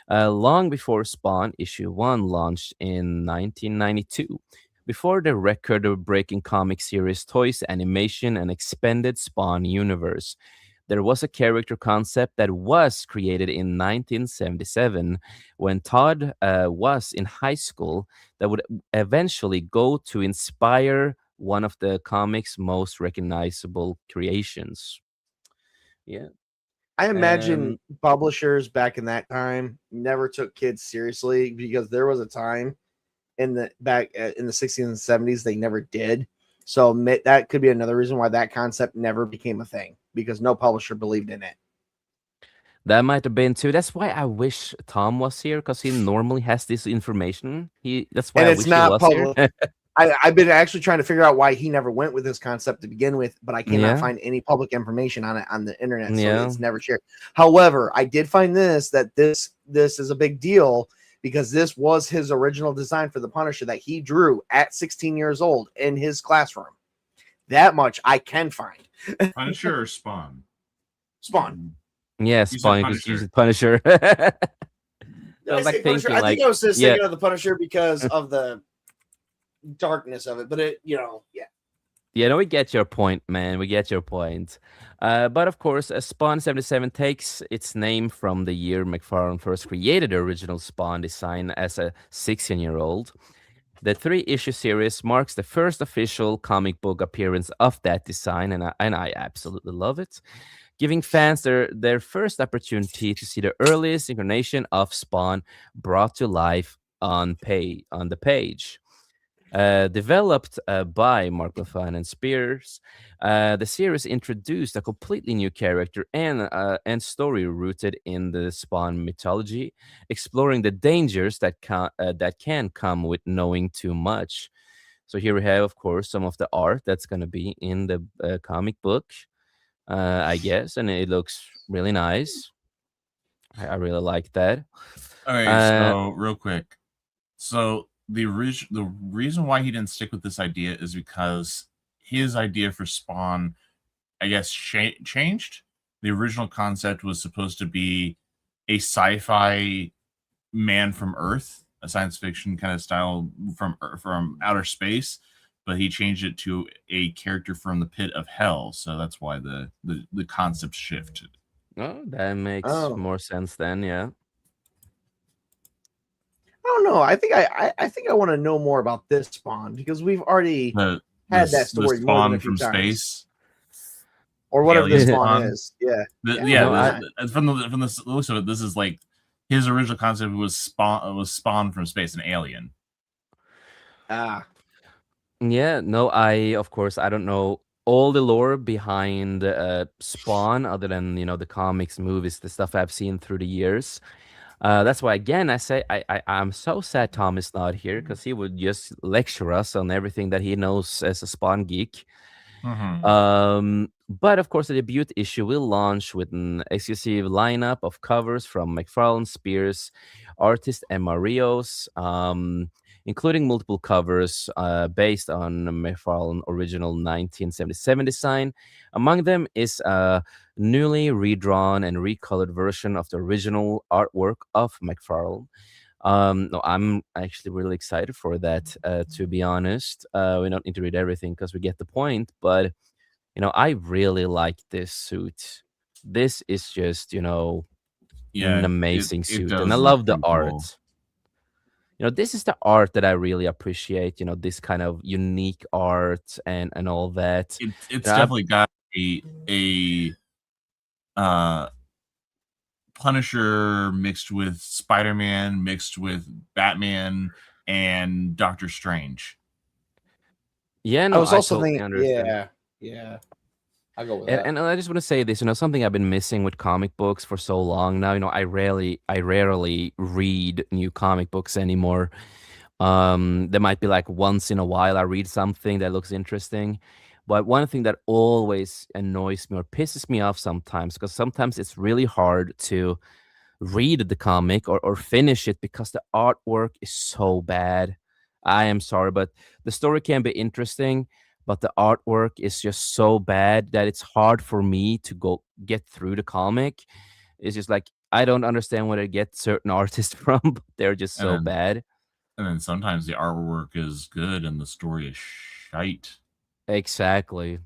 Long before Spawn issue 1 launched in 1992, before the record-breaking comic series Toys Animation and expanded Spawn universe, there was a character concept that was created in 1977 when Todd was in high school that would eventually go to inspire one of the comic's most recognizable creations. Yeah. I imagine publishers back in that time never took kids seriously because there was a time in the 60s and 70s they never did. So that could be another reason why that concept never became a thing, because no publisher believed in it. That might have been too. That's why I wish Tom was here, because he normally has this information. That's why I wish he was here. I've been actually trying to figure out why he never went with this concept to begin with, but I cannot find any public information on it on the internet, so it's never shared. However, I did find that this is a big deal because this was his original design for the Punisher that he drew at 16 years old in his classroom. That much I can find. Punisher or Spawn? Spawn. Yeah, You said Spawn, because you Punisher. said Punisher. Did I I was like say Punisher? thinking, I think like, I was just yeah, thinking of the Punisher because of the darkness of it. But it, yeah. yeah, no, we get your point, man. We get your point. But of course, Spawn 77 takes its name from the year McFarlane first created the original Spawn design as a 16-year-old. The 3-issue series marks the first official comic book appearance of that design, and I absolutely love it, giving fans their first opportunity to see the earliest incarnation of Spawn brought to life on the page. Developed by Mark Lafon and Spears, the series introduced a completely new character and story rooted in the Spawn mythology, exploring the dangers that can come with knowing too much. So here we have, of course, some of the art that's going to be in the comic book, I guess, and it looks really nice. I really like that. Okay, so real quick. So the reason why he didn't stick with this idea is because his idea for Spawn, I guess, changed. The original concept was supposed to be a sci-fi man from Earth, a science fiction kind of style from outer space, but he changed it to a character from the pit of hell. So that's why the concept shifted. Oh, that makes more sense then, yeah. I don't know. I think I want to know more about this Spawn because we've already had that story the more Spawn than a few from times. Space, or whatever Alien this Spawn Spawn. is. Yeah, from the looks of it, this is like his original concept was Spawn from space, an alien. Yeah, no, of course, I don't know all the lore behind Spawn other than, the comics, movies, the stuff I've seen through the years. That's why, again, I say I'm so sad Tom is not here because he would just lecture us on everything that he knows as a Spawn geek. But of course, the debut issue will launch with an exclusive lineup of covers from McFarlane, Spears, artist Emma Rios, including multiple covers based on McFarlane original 1977 design. Among them is a newly redrawn and recolored version of the original artwork of McFarlane. No, I'm actually really excited for that, to be honest. We don't need to read everything because we get the point, but I really like this suit. This is just, an amazing suit. And I love the art. This is the art that I really appreciate, this kind of unique art and all that. It's definitely got a Punisher mixed with Spider-Man, mixed with Batman and Doctor Strange. Yeah, no, I was also totally thinking, understand. yeah. I'll go with that. And I just want to say this, something I've been missing with comic books for so long now. I rarely read new comic books anymore. There might be like once in a while I read something that looks interesting. But one thing that always annoys me or pisses me off sometimes, because sometimes it's really hard to read the comic or finish it because the artwork is so bad. I am sorry, but the story can be interesting, but the artwork is just so bad that it's hard for me to get through the comic. It's just like I don't understand where they get certain artists from, but they're just so bad. And then sometimes the artwork is good and the story is shite. Exactly.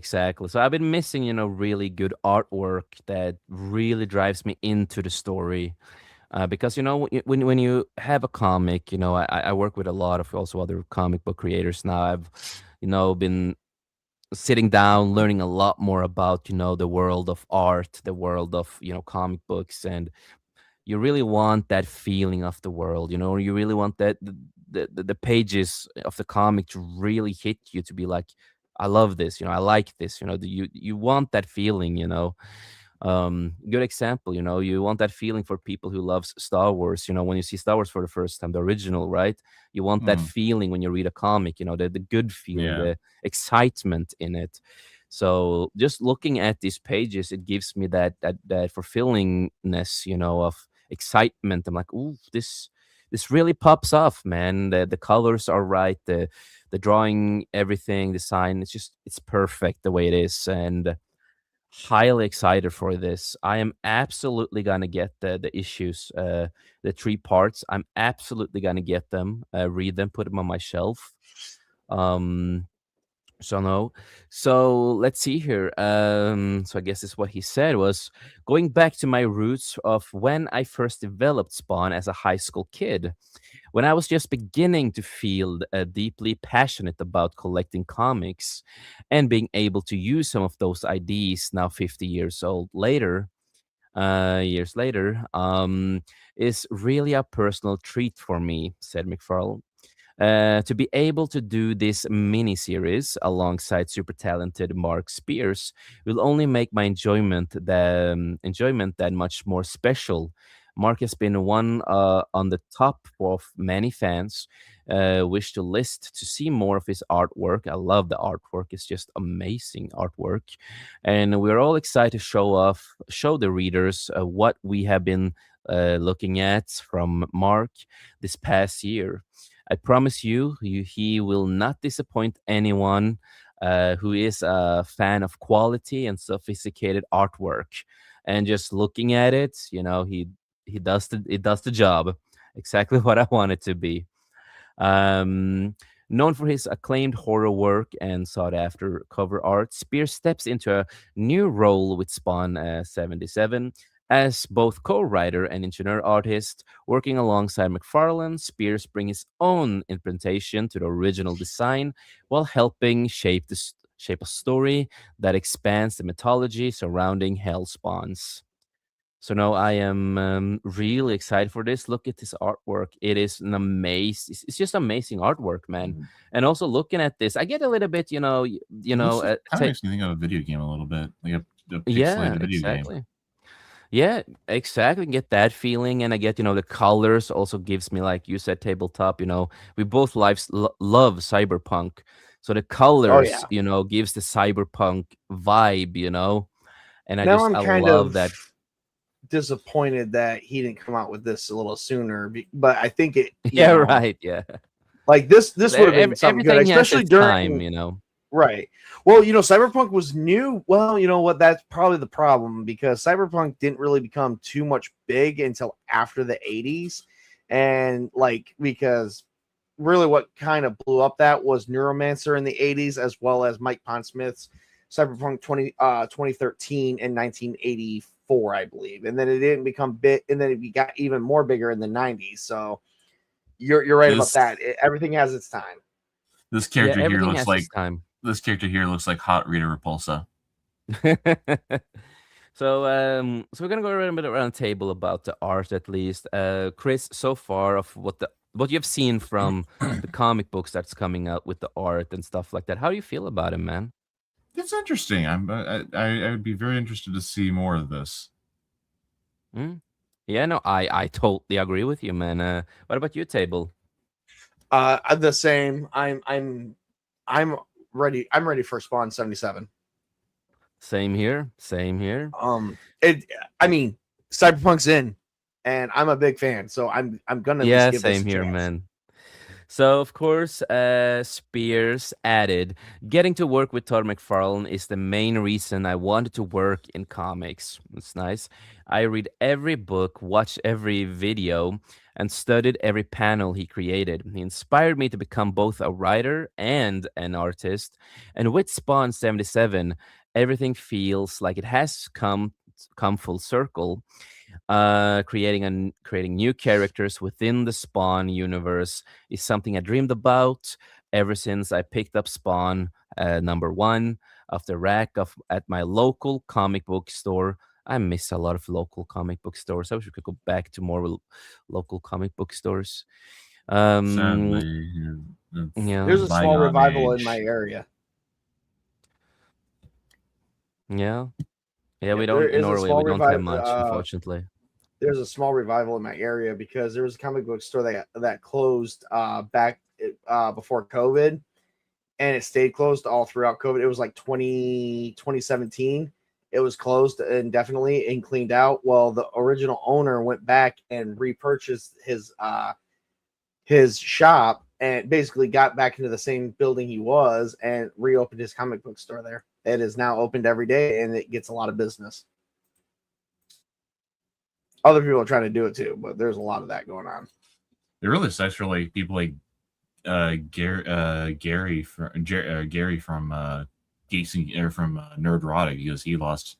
So I've been missing, really good artwork that really drives me into the story. Because when you have a comic, I work with a lot of also other comic book creators now. I've been sitting down learning a lot more about the world of art, the world of comic books, and you really want that feeling of the world. You really want that the pages of the comic to really hit you, to be like, I love this, I like this, you want that feeling. Good example, you want that feeling for people who loves Star Wars. When you see Star Wars for the first time, the original, right? You want that feeling when you read a comic, the good feeling, the excitement in it. So just looking at these pages, it gives me that fulfillingness, of excitement. I'm like, ooh, this really pops off, man. The colors are right, the drawing, everything, design, it's perfect the way it is, and highly excited for this. I am absolutely gonna get the issues, the 3 parts. I'm absolutely gonna get them, read them, put them on my shelf. Um, so no. So let's see here. So I guess this what he said was going back to my roots of when I first developed Spawn as a high school kid. When I was just beginning to feel deeply passionate about collecting comics and being able to use some of those ideas now 50 years later, is really a personal treat for me, said McFarlane. To be able to do this mini series alongside super talented Mark Spears will only make my enjoyment that much more special. Mark has been one on the top of many fans. Wish to list to see more of his artwork. I love the artwork; it's just amazing artwork, and we're all excited to show the readers what we have been looking at from Mark this past year. I promise he will not disappoint anyone who is a fan of quality and sophisticated artwork. And just looking at it, it does the job. Exactly what I want it to be. Um, Known for his acclaimed horror work and sought after cover art, Spears steps into a new role with Spawn 77 as both co writer and engineer artist. Working alongside McFarlane, Spears brings his own interpretation to the original design while helping shape a story that expands the mythology surrounding Hell Spawns. So now I am really excited for this. Look at this artwork. It is an amazing. It's just amazing artwork, man. Mhm. And also looking at this, I get a little bit, Kind of makes me think of a video game a little bit, like a yeah, pixelated video game. exactly. Yeah, exactly. Get that feeling, and I get, the colors also gives me, like you said, tabletop. We both love cyberpunk, so the Oh colors, yeah. gives the cyberpunk vibe, and Now I'm I kind love that. of disappointed that he didn't come out with this a little sooner, but I think it, Yeah, right. Yeah. like this would have been something good, Everything has especially its during time. right. Well, Cyberpunk was new. Well, you know what? That's probably the problem because Cyberpunk didn't really become too much big until after the 80s. And because really what kind of blew up that was Neuromancer in the 80s, as well as Mike Pondsmith's Cyberpunk 2013 and 1984, I believe. And then it didn't become big, and then it got even more bigger in the 90s. So you're right about that. Everything has its time. This Yeah, character here everything looks has like its time. Hot Rita Repulsa. So we're gonna go around a bit around the table about the art at least. Chris, so far of what you've seen from the comic books that's coming out with the art and stuff like that, how do you feel about it, man? It's interesting. I would be very interested to see more of this. Yeah, no, I totally agree with you, man. What about you, Table? The same. I'm ready. I'm ready for Spawn 77. Same here. Same here. I mean, Cyberpunk's in, and I'm a big fan, so I'm gonna at least give this Same a here, chance. man. So, of course, Spears added, getting to work with Todd McFarlane is the main reason I wanted to work in comics. It's nice. I read every book, watched every video, and studied every panel he created. He inspired me to become both a writer and an artist. And with Spawn 77, everything feels like it has come full circle. Creating new characters within the Spawn universe is something I dreamed about ever since I picked up Spawn #1 off the rack at my local comic book store. I miss a lot of local comic book stores. I wish we could go back to more local comic book stores. Sadly, Yeah, There's a small bygone revival in age. my area. yeah. We There don't in is a Norway. We small don't have revival. much, unfortunately. There's a small revival in my area because there was a comic book store that closed back before COVID, and it stayed closed all throughout COVID. It was like 2017, it was closed indefinitely and cleaned out. Well, the original owner went back and repurchased his shop and basically got back into the same building he was and reopened his comic book store there. It is now opened every day and it gets a lot of business. Other people are trying to do it too, but there's a lot of that going on. It really sucks for like people like Gary from Geeks or from Nerdrotic, because he lost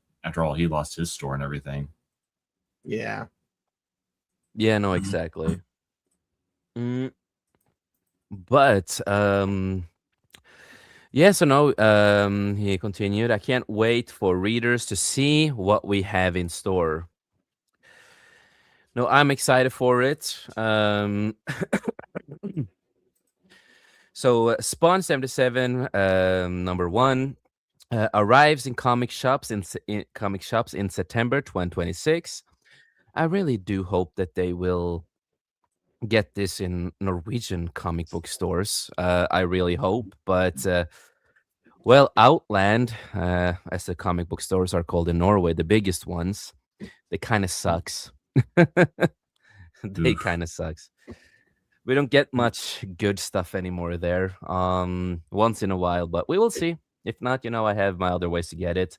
his store and everything. Yeah. Yeah, no, exactly. But yeah, so no, he continued, I can't wait for readers to see what we have in store. No, I'm excited for it. So Spawn 77 number 1 arrives in comic shops in September 2026. I really do hope that they will get this in Norwegian comic book stores. I really hope, but well, Outland, as the comic book stores are called in Norway, the biggest ones, they kind of sucks. They kind of sucks. We don't get much good stuff anymore there. Once in a while, but we will see. If not, I have my other ways to get it.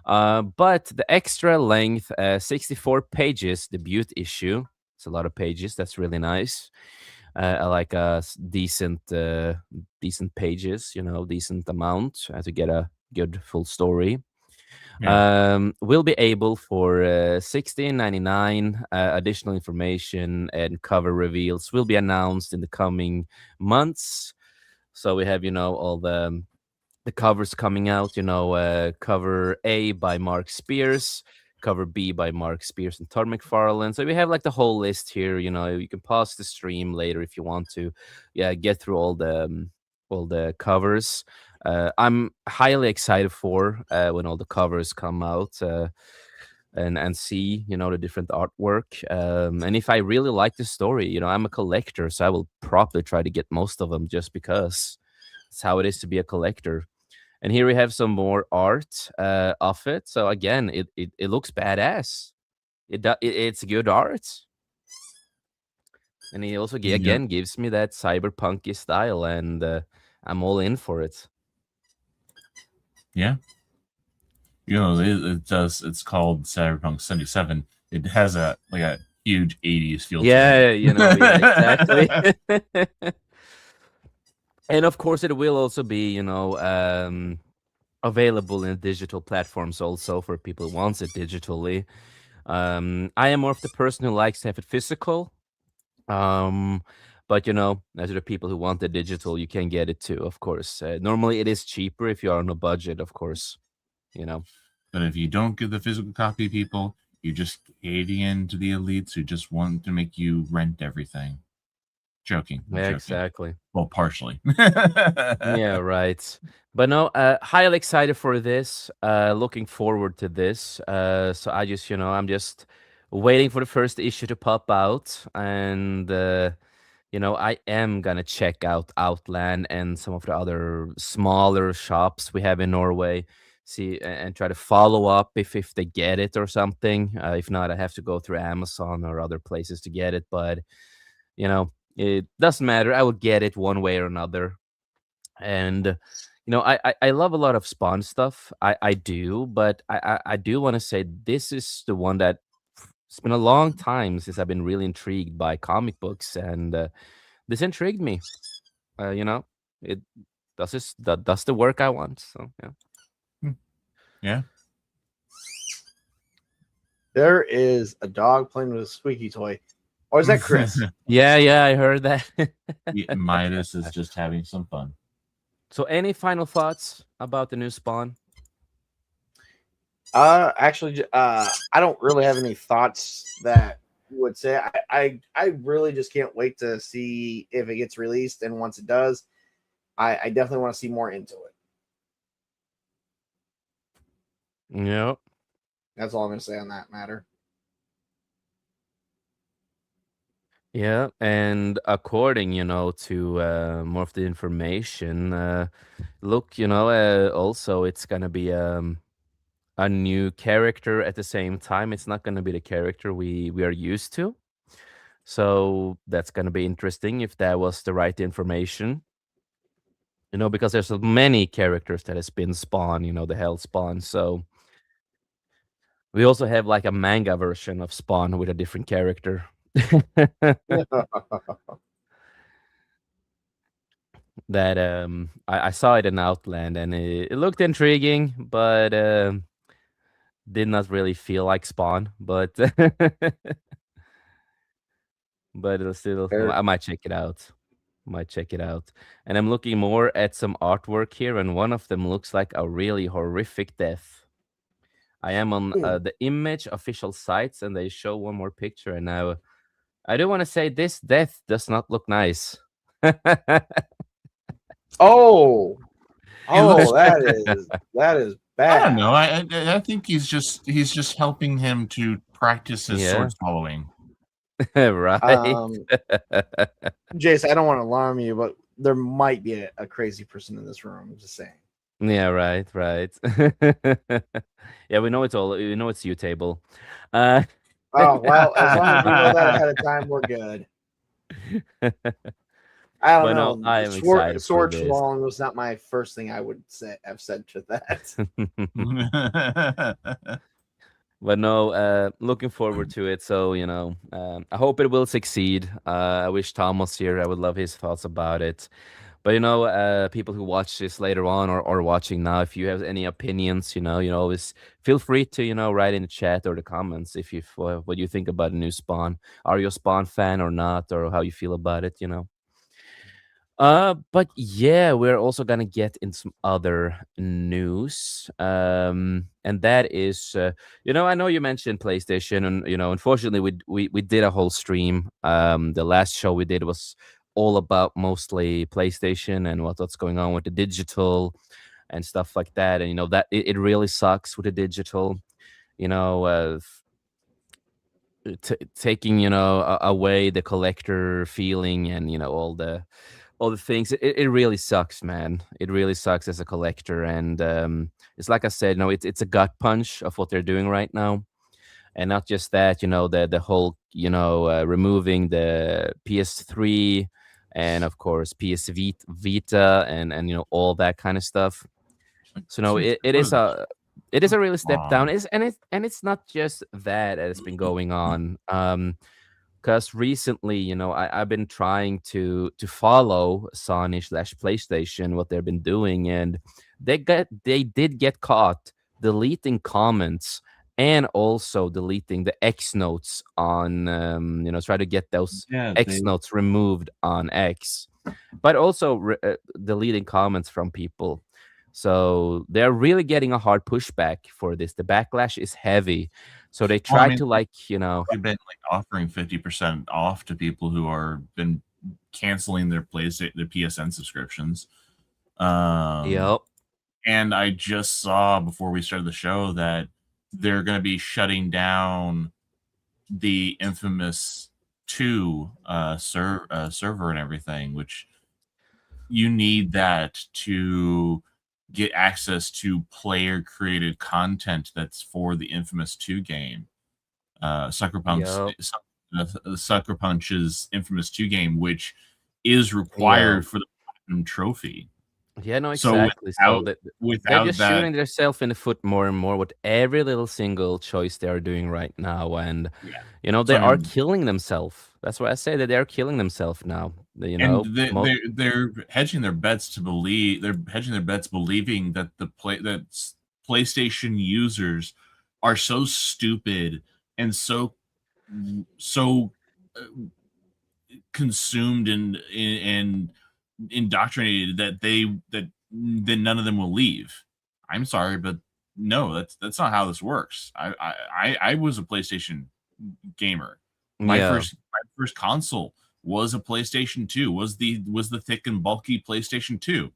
But the extra length, 64 pages debut issue. It's a lot of pages. That's really nice. I like decent pages, decent amount to get a good full story. Yeah. Will be able for $16.99. Additional information and cover reveals will be announced in the coming months. So we have, all the covers coming out. Cover A by Mark Spears, cover B by Mark Spears and Todd McFarlane. So we have like the whole list here. You can pause the stream later if you want to, get through all the covers. I'm highly excited for when all the covers come out and see the different artwork. And if I really like the story, I'm a collector, so I will probably try to get most of them just because it's how it is to be a collector. And here we have some more art of it. So again, it looks badass. It's good art. And he also again gives me that cyberpunky style, and I'm all in for it. Yeah. It does. It's called Cyberpunk 77. It has a huge 80s feel. Yeah, exactly. And of course, it will also be, available in digital platforms also for people who wants it digitally. I am more of the person who likes to have it physical. But as to the people who want the digital, you can get it too, of course. Normally, it is cheaper if you are on a budget, of course. But if you don't get the physical copy, people, you're just catering into the elites who just want to make you rent everything. Joking. Yeah, exactly. Well, partially. Yeah, right. But no, highly excited for this. Looking forward to this. So I just, I'm just waiting for the first issue to pop out, and I am gonna check out Outland and some of the other smaller shops we have in Norway. See and try to follow up if they get it or something. If not, I have to go through Amazon or other places to get it. But it doesn't matter. I will get it one way or another. And I love a lot of Spawn stuff. I do, but I do want to say this is the one that it's been a long time since I've been really intrigued by comic books, and this intrigued me. It does the work I want. So yeah. Yeah. There is a dog playing with a squeaky toy. Or is that Chris? Yeah, I heard that. Midas is just having some fun. So any final thoughts about the new Spawn? Actually, I don't really have any thoughts that you would say. I really just can't wait to see if it gets released, and once it does, I definitely want to see more into it. Yep. That's all I'm going to say on that matter. Yeah, and according, to more of the information, look, also it's gonna be a new character at the same time. It's not going to be the character we are used to. So that's going to be interesting if that was the right information. Because there's so many characters that has been spawned, the Hell Spawn. So we also have like a manga version of Spawn with a different character. That I saw it in Outland and it looked intriguing, but did not really feel like Spawn. But but it'll still, I might check it out. Might check it out. And I'm looking more at some artwork here, and one of them looks like a really horrific death. I am on the image official sites, and they show one more picture. And now I do want to say this death does not look nice. Oh, that is bad. I don't know. I think he's just helping him to practice his sword swallowing. Right. Jace, I don't want to alarm you, but there might be a crazy person in this room. I'm just saying. Yeah, right. Yeah, we know it's you, Table. Oh, well, as long as we know that ahead of time, we're good. I don't know. No, I am excited. Sword swallowing was not my first thing I would have said to that. But no, looking forward to it. So, I hope it will succeed. I wish Tom was here. I would love his thoughts about it. But, people who watch this later on or watching now, if you have any opinions, always feel free to, write in the chat or the comments if you what you think about a new Spawn. Are you a Spawn fan or not, or how you feel about it, But yeah, we're also gonna get in some other news. And that is, I know you mentioned PlayStation, and unfortunately, we did a whole stream. The last show we did was all about mostly PlayStation and what's going on with the digital and stuff like that. And that it really sucks with the digital. Taking away the collector feeling and all the things. It really sucks, man. It really sucks as a collector. And it's like I said, it's a gut punch of what they're doing right now. And not just that, the whole, removing the PS3 and of course PS Vita and all that kind of stuff. So no, it is a really step down. It's not just that has been going on. Because recently, I've been trying to follow Sony/PlayStation, what they've been doing, and they did get caught deleting comments and also deleting the X notes on, try to get those X notes removed on X, but also deleting comments from people. So they're really getting a hard pushback for this. The backlash is heavy. So they try to they've been offering 50% off to people who are been canceling their PSN subscriptions. Yep. And I just saw before we started the show that they're going to be shutting down the infamous 2 server and everything, which you need that to get access to player created content that's for the infamous 2 game. Sucker Punch's infamous 2 game, which is required for the platinum trophy. Yeah, no, exactly. So they're just shooting themselves in the foot more and more with every little single choice they are doing right now. And, they are killing themselves. That's why I say that they're killing themselves now. They're hedging their bets believing that that PlayStation users are so stupid and so consumed and indoctrinated that none of them will leave. I'm sorry, but no, that's not how this works. I was a PlayStation gamer. My first console was a PlayStation 2. Was the thick and bulky PlayStation 2.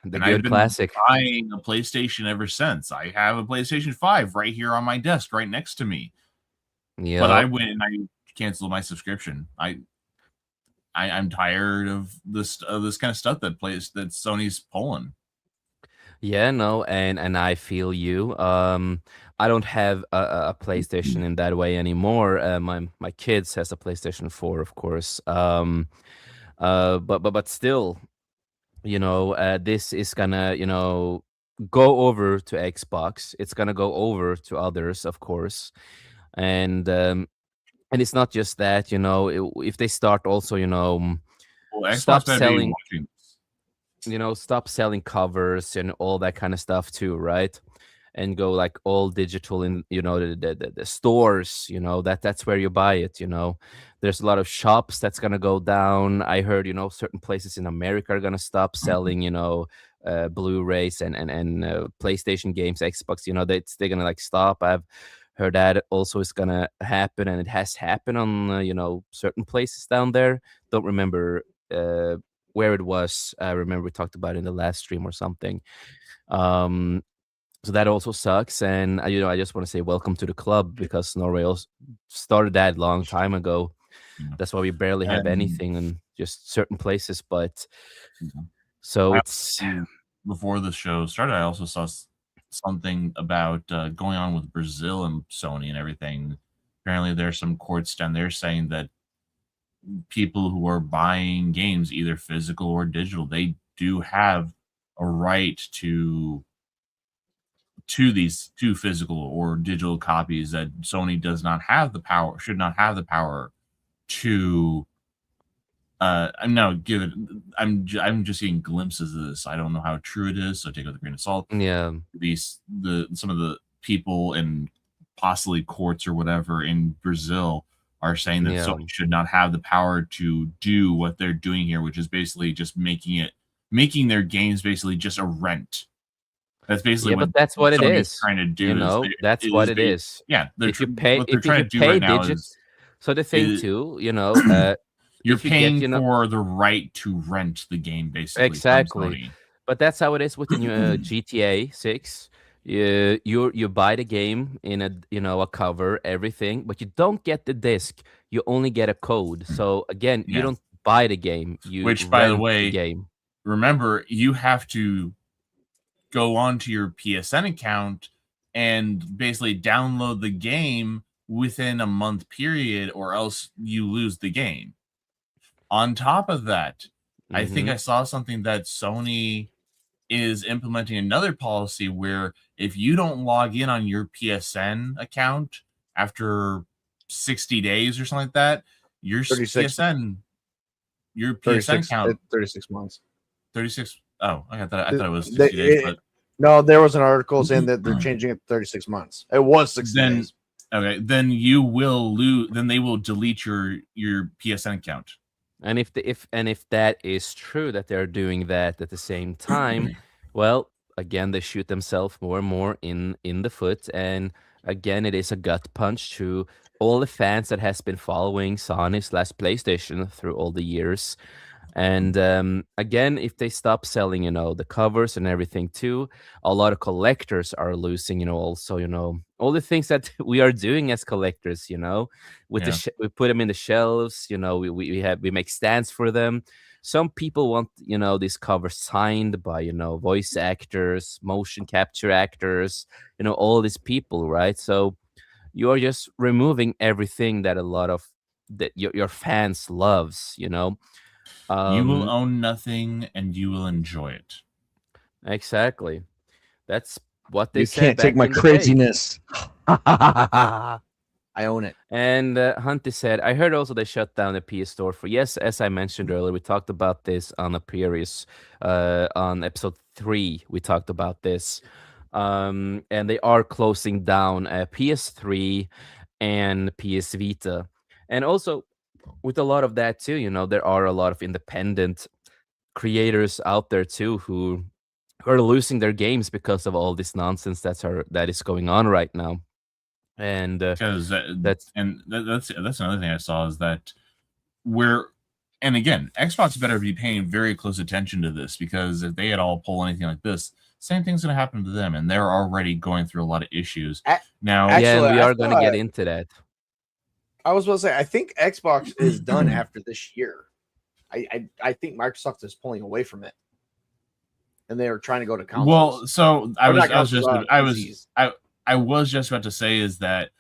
And I've been classic. buying a PlayStation ever since. I have a PlayStation 5 right here on my desk, right next to me. Yeah. But I went and I canceled my subscription. I'm tired of this kind of stuff that Sony's pulling. Yeah, no, and I feel you. I don't have a PlayStation in that way anymore. My kids has a PlayStation 4, of course. But still, this is gonna, go over to Xbox. It's gonna go over to others, of course, and it's not just that. If they start also, Well, Xbox stop better be selling, watching this. stop selling covers and all that kind of stuff too, right? And go like all digital in, the stores, that's where you buy it. There's a lot of shops that's going to go down. I heard, certain places in America are going to stop selling, Blu-rays and PlayStation games, Xbox, they're going to like stop. I've heard that also is going to happen, and it has happened on, certain places down there. Don't remember where it was. I remember we talked about it in the last stream or something. um so that also sucks, and I just want to say welcome to the club, because Norway also started that long time ago. Yeah. That's why we barely have And anything in just certain places. But yeah. so I it's before the show started, I also saw something about going on with Brazil and Sony and everything. Apparently, there's some courts down there saying that people who are buying games, either physical or digital, they do have a right to these two physical or digital copies, that Sony does not have the power, should not have the power to I'm now give it. I'm just seeing glimpses of this. I don't know how true it is, so take it with a grain of salt. yeah, Some of the people in possibly courts or whatever in Brazil are saying that yeah, Sony should not have the power to do what they're doing here, which is basically just making their games basically just a rent. That's basically yeah. what But that's what it Sony's is. trying to do. That's what it is. Yeah, If you pay, what they're if trying you to do pay right now digit, is so the thing is too, you're if you get, paying for the right to rent the game, basically, from exactly. Sony. But that's how it is with the new GTA 6. You buy the game in a cover, everything, but you don't get the disc. You only get a code. So again, you Yeah. don't buy the game. You Which, by the rent the way, game. remember, you have to go onto your PSN account and basically download the game within a month period, or else you lose the game. On top of that, I think Hmm. I saw something that Sony is implementing another policy where if you don't log in on your PSN account after 60 days or something like that, your 36, PSN account 36 months. 36. Oh, I thought it was 60 They- days, it- but no, there was an article saying that they're changing it to 36 months. It was 60 then days. okay, then you will lose. Then they will delete your PSN account. And if that is true that they're doing that at the same time, well, again they shoot themselves more and more in the foot, and again it is a gut punch to all the fans that has been following Sony/PlayStation through all the years. And again, if they stop selling, the covers and everything too, a lot of collectors are losing, also, all the things that we are doing as collectors, with Yeah. we put them in the shelves, we make stands for them. Some people want, these covers signed by, voice actors, motion capture actors, all these people, right? So you are just removing everything that a lot of that your Mm-hmm. fans loves, You will um, own nothing and you will enjoy it. exactly. That's what they You said can't take back my in the day. craziness. I own it. And Hunty said, I heard also they shut down the PS Store for, yes, as I mentioned earlier, we talked about this on a previous, on episode 3, we talked about this. And they are closing down PS3 and PS Vita. And also, with a lot of that too, there are a lot of independent creators out there too who are losing their games because of all this nonsense that is going on right now. And Because that's that's another thing I saw, is that we're, and again, Xbox better be paying very close attention to this, because if they at all pull anything like this, same thing's going to happen to them, and they're already going through a lot of issues now. yeah, and Actually, we I are going to get thought into that. I was about to say I think Xbox is done after this year. I think Microsoft is pulling away from it. and they were trying to go to consoles. Well, so I was just about to say is that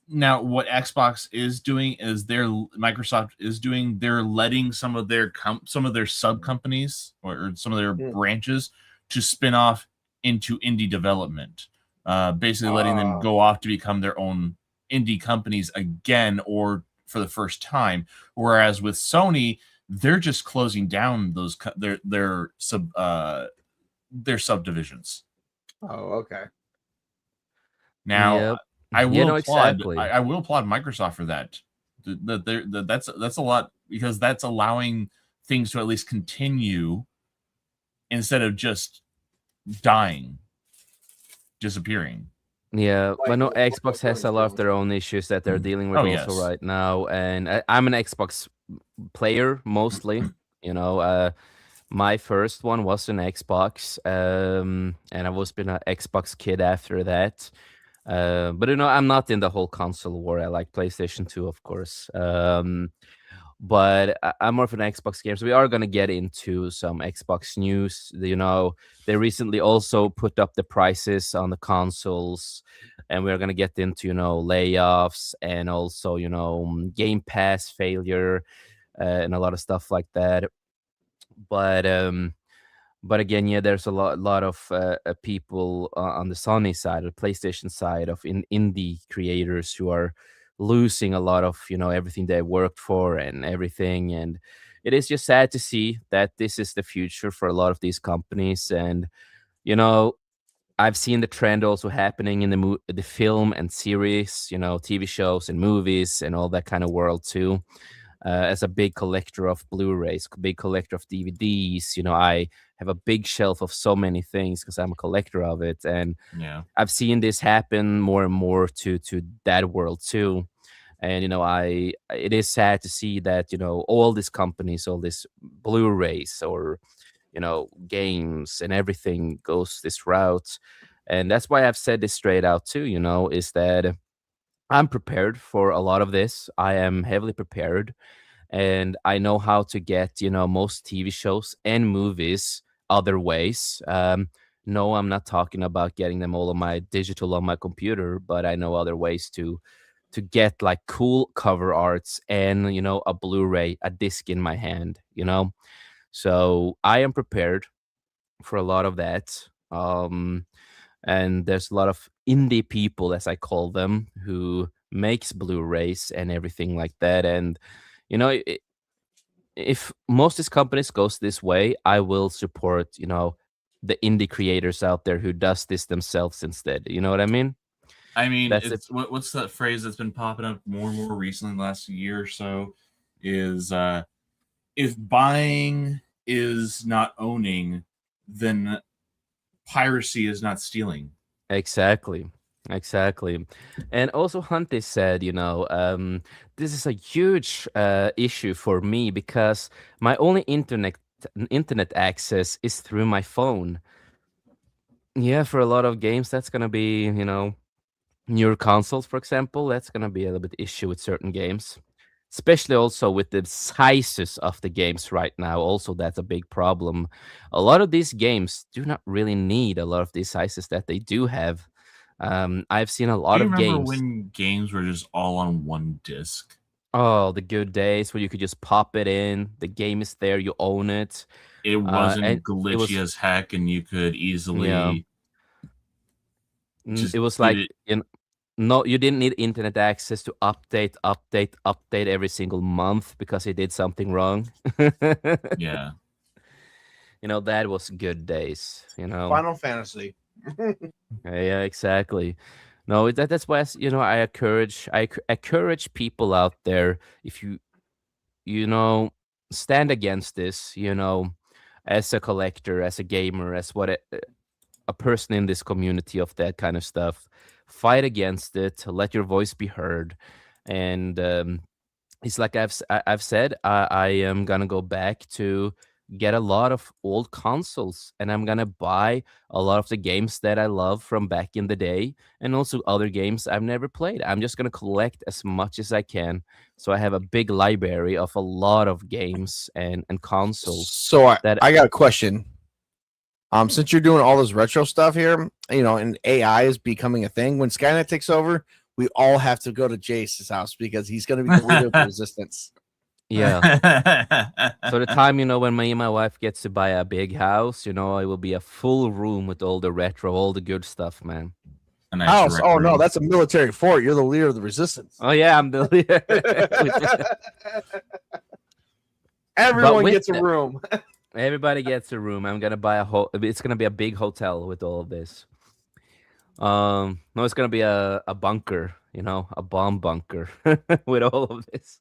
now what Xbox is doing is Microsoft is doing, they're letting some of their sub companies or some of their branches to spin off into indie development, basically letting them go off to become their own indie companies again, or for the first time. Whereas with Sony, they're just closing down those their subdivisions. Oh, okay. Now, Yep. I will applaud. Exactly. I will applaud Microsoft for that. That's a lot, because that's allowing things to at least continue instead of just dying, disappearing. Yeah, but no, Xbox has a lot of their own issues that they're dealing with right now, and I'm an Xbox player mostly. My first one was an Xbox, and I've always been an Xbox kid after that. But I'm not in the whole console war. I like PlayStation 2, of course. But I'm more of an Xbox gamer. So we are gonna get into some Xbox news. They recently also put up the prices on the consoles, and we're gonna get into layoffs and also Game Pass failure, and a lot of stuff like that. But again, yeah, there's a lot of people on the Sony side, or PlayStation side, of indie creators who are losing a lot of everything they worked for and everything. And it is just sad to see that this is the future for a lot of these companies. And I've seen the trend also happening in the film and series, TV shows and movies and all that kind of world too. As a big collector of Blu-rays, big collector of DVDs, I have a big shelf of so many things because I'm a collector of it, and I've seen this happen more and more to that world too. And it is sad to see that all these companies, all these Blu-rays or games and everything goes this route. And that's why I've said this straight out too, is that I'm prepared for a lot of this. I am heavily prepared, and I know how to get most TV shows and movies other ways. No, I'm not talking about getting them all on my digital on my computer, but I know other ways to get like cool cover arts and a Blu-ray, a disc in my hand. So I am prepared for a lot of that. And there's a lot of indie people, as I call them, who makes Blu-rays and everything like that. And if most of these companies goes this way, I will support the indie creators out there who does this themselves instead. You know what I mean? I mean, what's that phrase that's been popping up more and more recently in the last year or so is if buying is not owning, then piracy is not stealing. Exactly. And also Hunty said, this is a huge issue for me because my only internet access is through my phone. Yeah, for a lot of games, that's gonna be, newer consoles, for example, that's gonna be a little bit issue with certain games. Especially also with the sizes of the games right now. Also, that's a big problem. A lot of these games do not really need a lot of these sizes that they do have. I've seen a lot of games. Do you remember when games were just all on one disc? Oh, the good days where you could just pop it in. The game is there. You own it. It wasn't glitchy as heck, and you could easily. Yeah. It was like no, you didn't need internet access to update every single month because he did something wrong. Yeah. That was good days. Final Fantasy. Yeah, exactly. No, that's why I encourage people out there, if you stand against this, as a collector, as a gamer, as a person in this community of that kind of stuff, fight against it, let your voice be heard. And it's like I've said, I am gonna go back to get a lot of old consoles, and I'm gonna buy a lot of the games that I love from back in the day, and also other games I've never played. I'm just gonna collect as much as I can, so I have a big library of a lot of games and consoles So that. I got a question. Since you're doing all this retro stuff here, and AI is becoming a thing, when Skynet takes over, we all have to go to Jace's house because he's going to be the leader of the resistance. Yeah. So the time, when me and my wife gets to buy a big house, it will be a full room with all the retro, all the good stuff, man. A nice House? Oh no, retro. that's a military fort. You're the leader of the resistance. Oh yeah, I'm the leader. Everyone gets a room. Everybody gets a room. I'm gonna buy it's gonna be a big hotel with all of this. No, it's gonna be a bunker, a bomb bunker with all of this.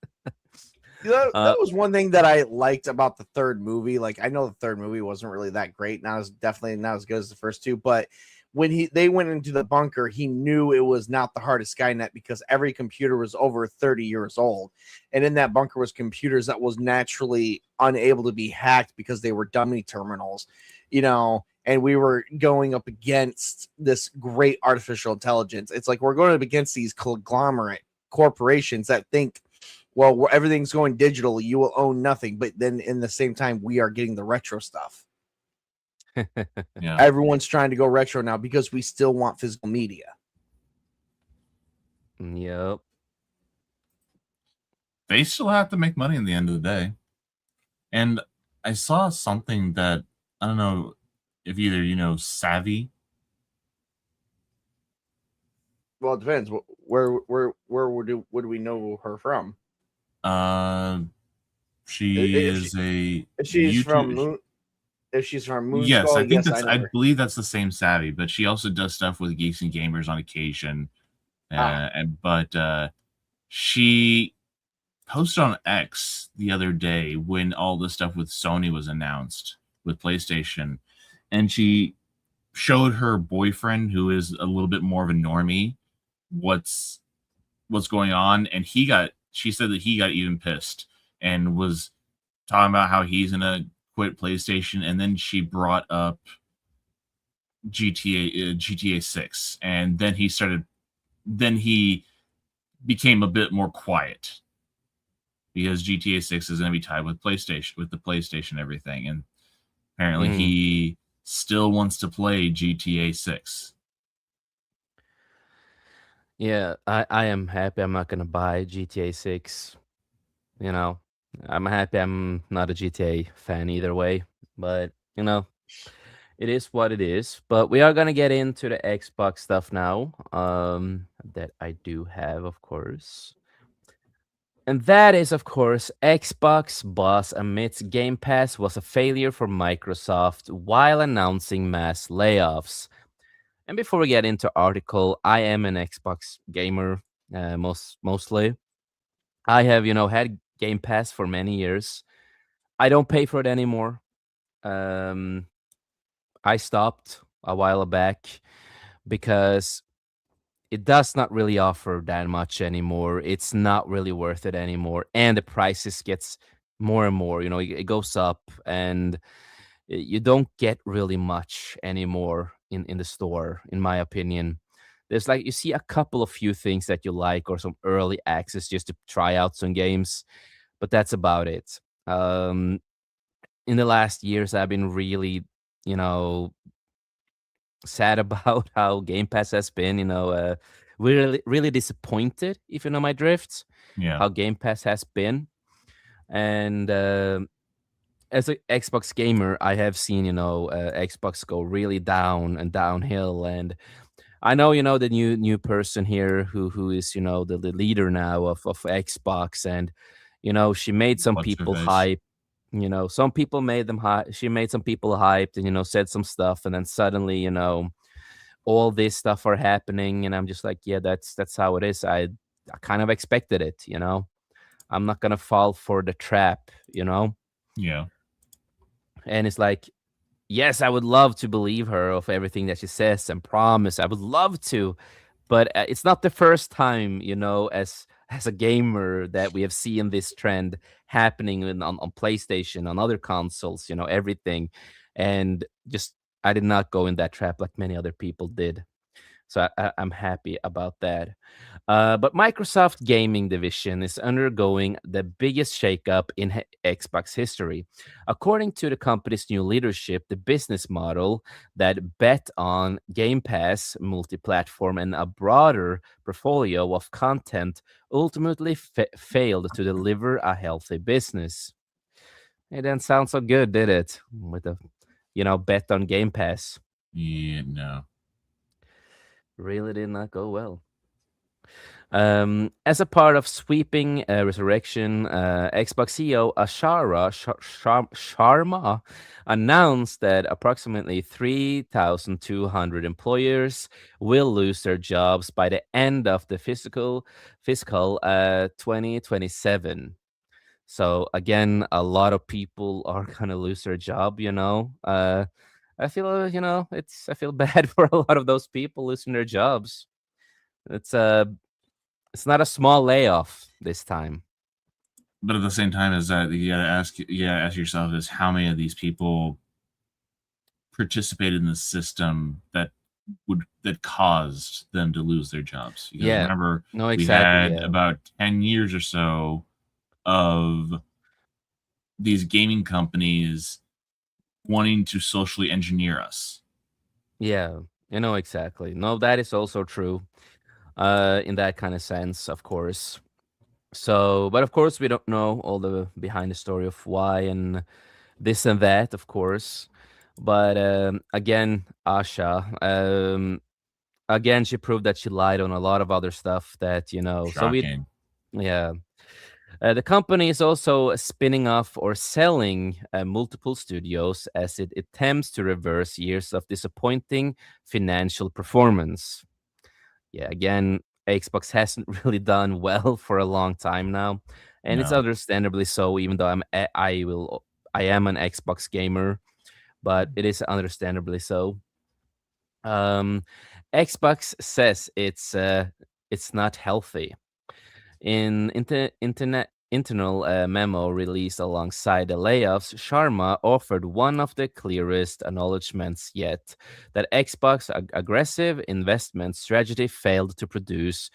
That was one thing that I liked about the third movie. Like, I know the third movie wasn't really that great. Definitely not as good as the first two. But when they went into the bunker, he knew it was not the hardest Skynet because every computer was over 30 years old. And in that bunker was computers that was naturally unable to be hacked because they were dummy terminals, and we were going up against this great artificial intelligence. It's like we're going up against these conglomerate corporations that think, well, everything's going digital, you will own nothing. But then in the same time, we are getting the retro stuff. Yeah. Everyone's trying to go retro now because we still want physical media. Yep. They still have to make money in the end of the day. And I saw something that, I don't know if either you know Savvy. Well, it depends. Where would we know her from? She's from Moon. If she's from Moon, yes, Skull, I think I her. believe that's the same Savvy, but she also does stuff with Geeks and Gamers on occasion. But she posted on X the other day when all the stuff with Sony was announced with PlayStation, and she showed her boyfriend, who is a little bit more of a normie, what's going on, and she said that he got even pissed and was talking about how he's gonna quit PlayStation, and then she brought up GTA 6, and then he became a bit more quiet because GTA 6 is going to be tied with the PlayStation everything, and apparently he still wants to play GTA 6. Yeah, I am happy I'm not gonna buy GTA 6. I'm happy I'm not a GTA fan either way. But it is what it is. But we are gonna get into the Xbox stuff now. That I do have, of course. And that is, of course, Xbox boss admits Game Pass was a failure for Microsoft while announcing mass layoffs. And before we get into article, I am an Xbox gamer, mostly. I have, had Game Pass for many years. I don't pay for it anymore. I stopped a while back because it does not really offer that much anymore. It's not really worth it anymore, and the prices gets more and more. It goes up, and you don't get really much anymore in the store, in my opinion. There's you see a couple of few things that you like or some early access just to try out some games, but that's about it. In the last years, I've been really, sad about how Game Pass has been, really disappointed, if you know my drift. Yeah. How Game Pass has been. And as an Xbox gamer, I have seen, Xbox go really down and downhill. And I know, the new person here who is, the leader now of Xbox. And, she made some people hype. Some people made them hype. She made some people hyped and, said some stuff. And then suddenly, all this stuff are happening. And I'm just like, yeah, that's how it is. I kind of expected it, I'm not going to fall for the trap, Yeah. And it's like, yes, I would love to believe her of everything that she says and promise. I would love to. but it's not the first time, as a gamer, that we have seen this trend happening on PlayStation, on other consoles, everything. And just I did not go in that trap like many other people did. So I'm happy about that. But Microsoft Gaming Division is undergoing the biggest shakeup in Xbox history. According to the company's new leadership, the business model that bet on Game Pass, multi-platform, and a broader portfolio of content ultimately failed to deliver a healthy business. It didn't sound so good, did it? With the, bet on Game Pass. Yeah, no. Really did not go well. As a part of sweeping resurrection, Xbox CEO Ashara Sharma announced that approximately 3,200 employers will lose their jobs by the end of the fiscal 2027. So again, a lot of people are gonna lose their job. I feel I feel bad for a lot of those people losing their jobs. It's it's not a small layoff this time. But at the same time, is that you gotta ask yourself is how many of these people participated in the system that caused them to lose their jobs. Because remember, we had about 10 years or so of these gaming companies wanting to socially engineer us. Yeah, exactly. No, that is also true. In that kind of sense, of course. So, but of course, we don't know all the behind the story of why and this and that, of course. But again, Asha, again, she proved that she lied on a lot of other stuff that, Shocking. Yeah. The company is also spinning off or selling multiple studios as it attempts to reverse years of disappointing financial performance. Yeah, again, Xbox hasn't really done well for a long time now, and it's understandably so. Even though I am an Xbox gamer, but it is understandably so. Xbox says it's not healthy. In internal memo released alongside the layoffs, Sharma offered one of the clearest acknowledgments yet that Xbox aggressive investment strategy failed to produce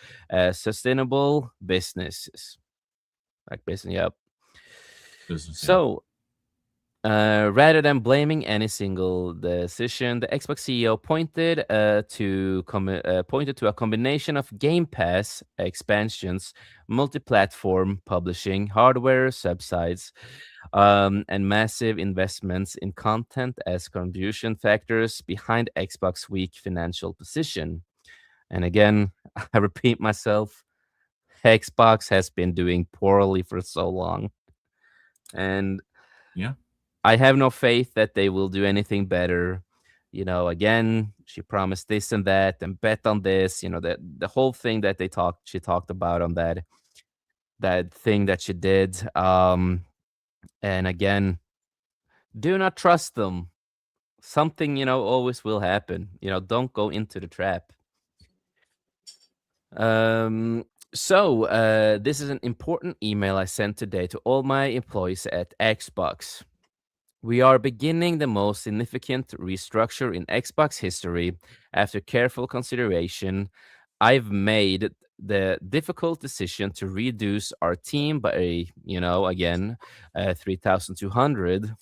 sustainable businesses. Like business, yep. So, rather than blaming any single decision, the Xbox CEO pointed to a combination of Game Pass expansions, multi-platform publishing, hardware subsides, and massive investments in content as contribution factors behind Xbox's weak financial position. And again, I repeat myself, Xbox has been doing poorly for so long. And yeah, I have no faith that they will do anything better. Again, she promised this and that and bet on this, the whole thing that she talked about on that thing that she did. And again, do not trust them. Something, always will happen. Don't go into the trap. So this is an important email I sent today to all my employees at Xbox. We are beginning the most significant restructure in Xbox history. After careful consideration, I've made the difficult decision to reduce our team by, again, 3,200,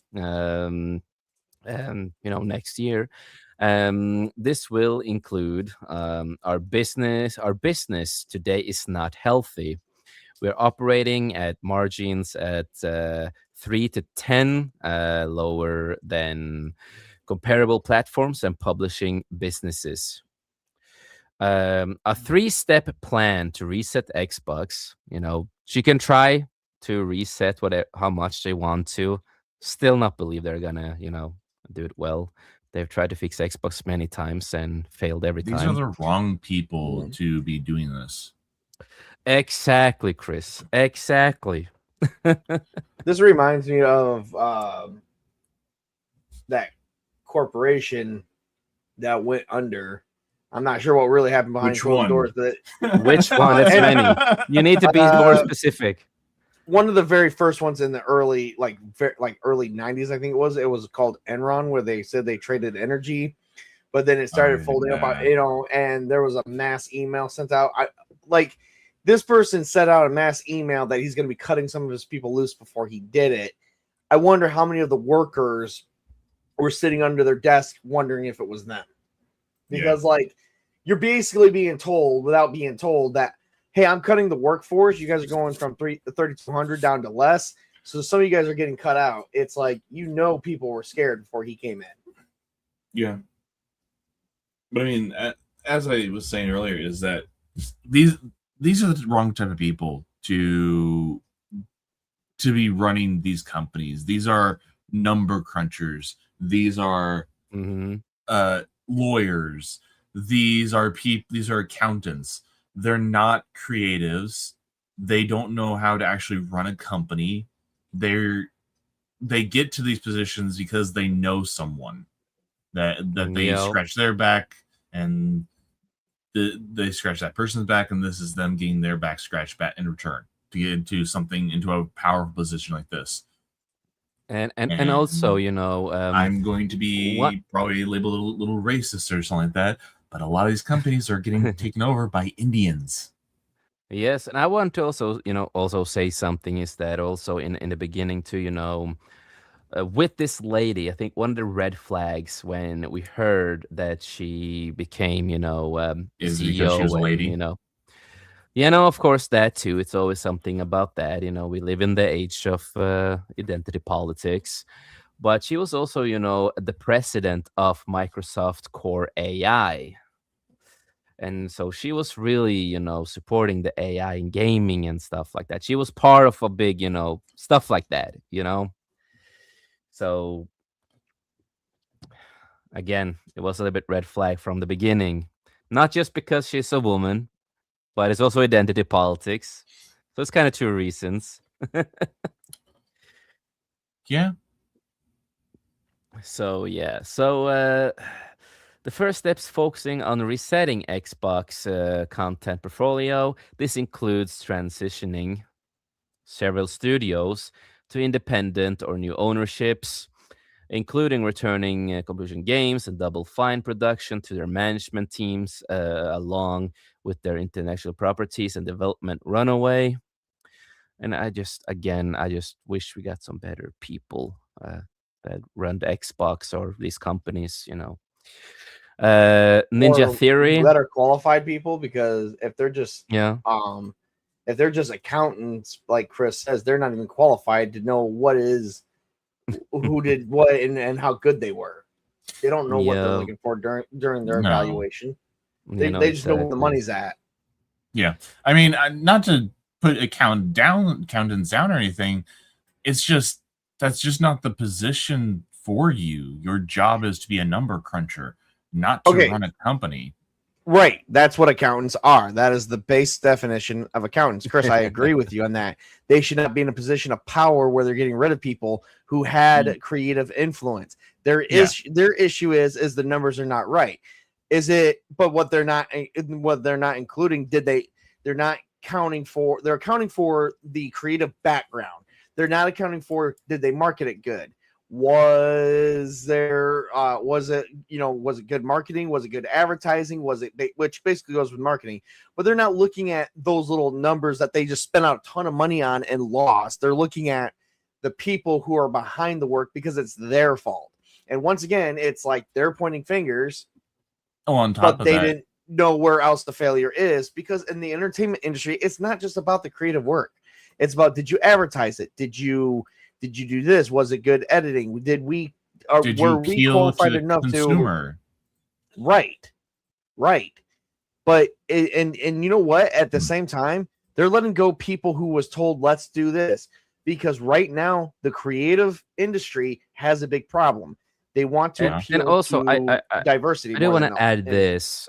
next year. This will include our business. Our business today is not healthy. We're operating at margins at 3 to 10 lower than comparable platforms and publishing businesses. A 3-step plan to reset Xbox. She can try to reset how much they want to. Still not believe they're gonna, do it well. They've tried to fix Xbox many times and failed every time. These are the wrong people to be doing this. Exactly, Chris. Exactly. This reminds me of that corporation that went under. I'm not sure what really happened behind Which closed one? doors, but Which one? It's many. You need to be more specific. One of the very first ones in the early, early 90s, I think it was called Enron, where they said they traded energy, but then it started folding up, and there was a mass email sent out. This person sent out a mass email that he's going to be cutting some of his people loose before he did it. I wonder how many of the workers were sitting under their desk wondering if it was them. Because you're basically being told without being told that, hey, I'm cutting the workforce. You guys are going from 3,200 down to less. So some of you guys are getting cut out. It's like, people were scared before he came in. Yeah. But I mean, as I was saying earlier, is that these are the wrong type of people to be running these companies. These are number crunchers. These are lawyers. These are accountants. They're not creatives. They don't know how to actually run a company. They get to these positions because they know someone that they scratch their back, and they scratch that person's back, and this is them getting their back scratched back in return to get into a powerful position like this. And also, I'm going to be probably labeled a little racist or something like that, but a lot of these companies are getting taken over by Indians. Yes, and I want to also say something is that also in the beginning too, with this lady, I think one of the red flags when we heard that she became, is CEO, because she was a lady. Of course that too. It's always something about that. We live in the age of identity politics. But she was also, the president of Microsoft Core AI. And so she was really, supporting the AI in gaming and stuff like that. She was part of a big, stuff like that. So again, it was a little bit red flag from the beginning. Not just because she's a woman, but it's also identity politics. So it's kind of two reasons. Yeah. So yeah. So the first step's focusing on resetting Xbox content portfolio. This includes transitioning several studios to independent or new ownerships, including returning Completion Games and Double Fine Production to their management teams, along with their international properties and development runaway. And I just wish we got some better people that run the Xbox or these companies, Ninja Or Theory. better qualified people, because if they're just if they're just accountants, like Chris says, they're not even qualified to know who did what and how good they were. They don't know what they're looking for during their evaluation. They just know where the money's at. Yeah, I mean, not to put accountants down or anything. It's just that's just not the position for you. Your job is to be a number cruncher, not to run a company. Right. That's what accountants are. That is the base definition of accountants. Chris, I agree with you on that. They should not be in a position of power where they're getting rid of people who had creative influence. Their issue is the numbers are not right. But what they're not including, they're accounting for the creative background. They're not accounting for, did they market it good? Was it good marketing? Was it good advertising? Which basically goes with marketing, but they're not looking at those little numbers that they just spent out a ton of money on and lost. They're looking at the people who are behind the work because it's their fault. And once again, it's like they're pointing fingers. But they didn't know where else the failure is, because in the entertainment industry, it's not just about the creative work. It's about, did you advertise it? Did you do this? Was it good editing? Were we qualified enough to? Right. But and you know what? At the same time, they're letting go people who was told, let's do this, because right now the creative industry has a big problem. They want to appeal and also to diversity. I do want to add this,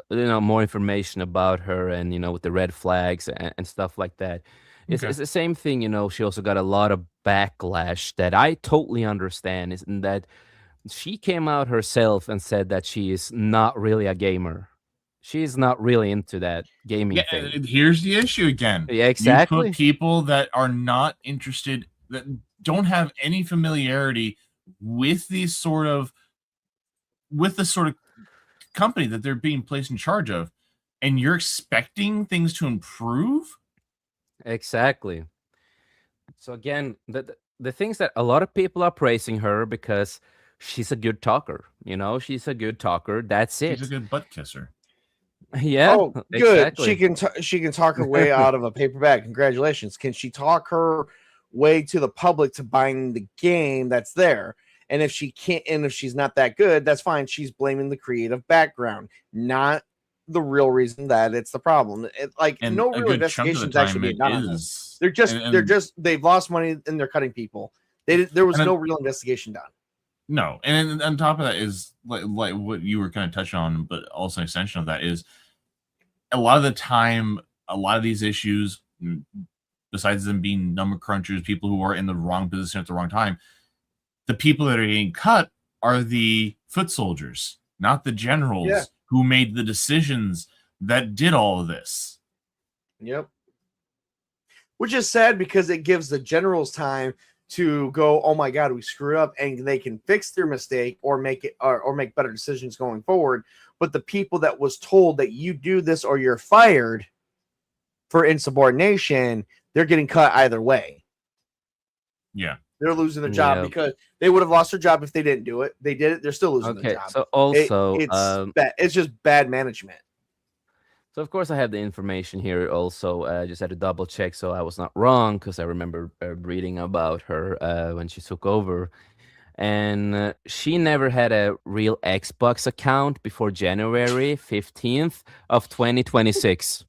more information about her, and with the red flags and stuff like that. It's the same thing, she also got a lot of backlash that I totally understand, is that she came out herself and said that she is not really a gamer. she's not really into that gaming Yeah, thing. here's the issue again. Yeah, You put exactly. people that are not interested, that don't have any familiarity with the sort of company that they're being placed in charge of, and you're expecting things to improve. Exactly. So again, the things that a lot of people are praising her because she's a good talker. She's a good talker. That's She's a it. good butt kisser. Yeah, Oh, good. exactly. She can talk her way out of a paper bag. Congratulations. Can she talk her way to the public to buying the game that's there? And if she can't, and if she's not that good, that's fine. She's blaming the creative background, not the real reason that it's the problem. And no a real good chunk of the investigations actually time being it done on this. is. They've lost money and they're cutting people. There was no real investigation done. No, and on top of that is like what you were kind of touching on, but also an extension of that is a lot of the time, a lot of these issues, besides them being number crunchers, people who are in the wrong position at the wrong time, the people that are getting cut are the foot soldiers, not the generals who made the decisions that did all of this. Yep. Which is sad because it gives the generals time to go, oh my God, we screwed up, and they can fix their mistake or make it or make better decisions going forward. But the people that was told that you do this or you're fired for insubordination, they're getting cut either way. Yeah. They're losing their job because they would have lost their job if they didn't do it. They did it. They're still losing their job. So also, it's just bad management. So of course I have the information here. Also, I just had to double check so I was not wrong because I remember reading about her when she took over, and she never had a real Xbox account before January 15th of 2026.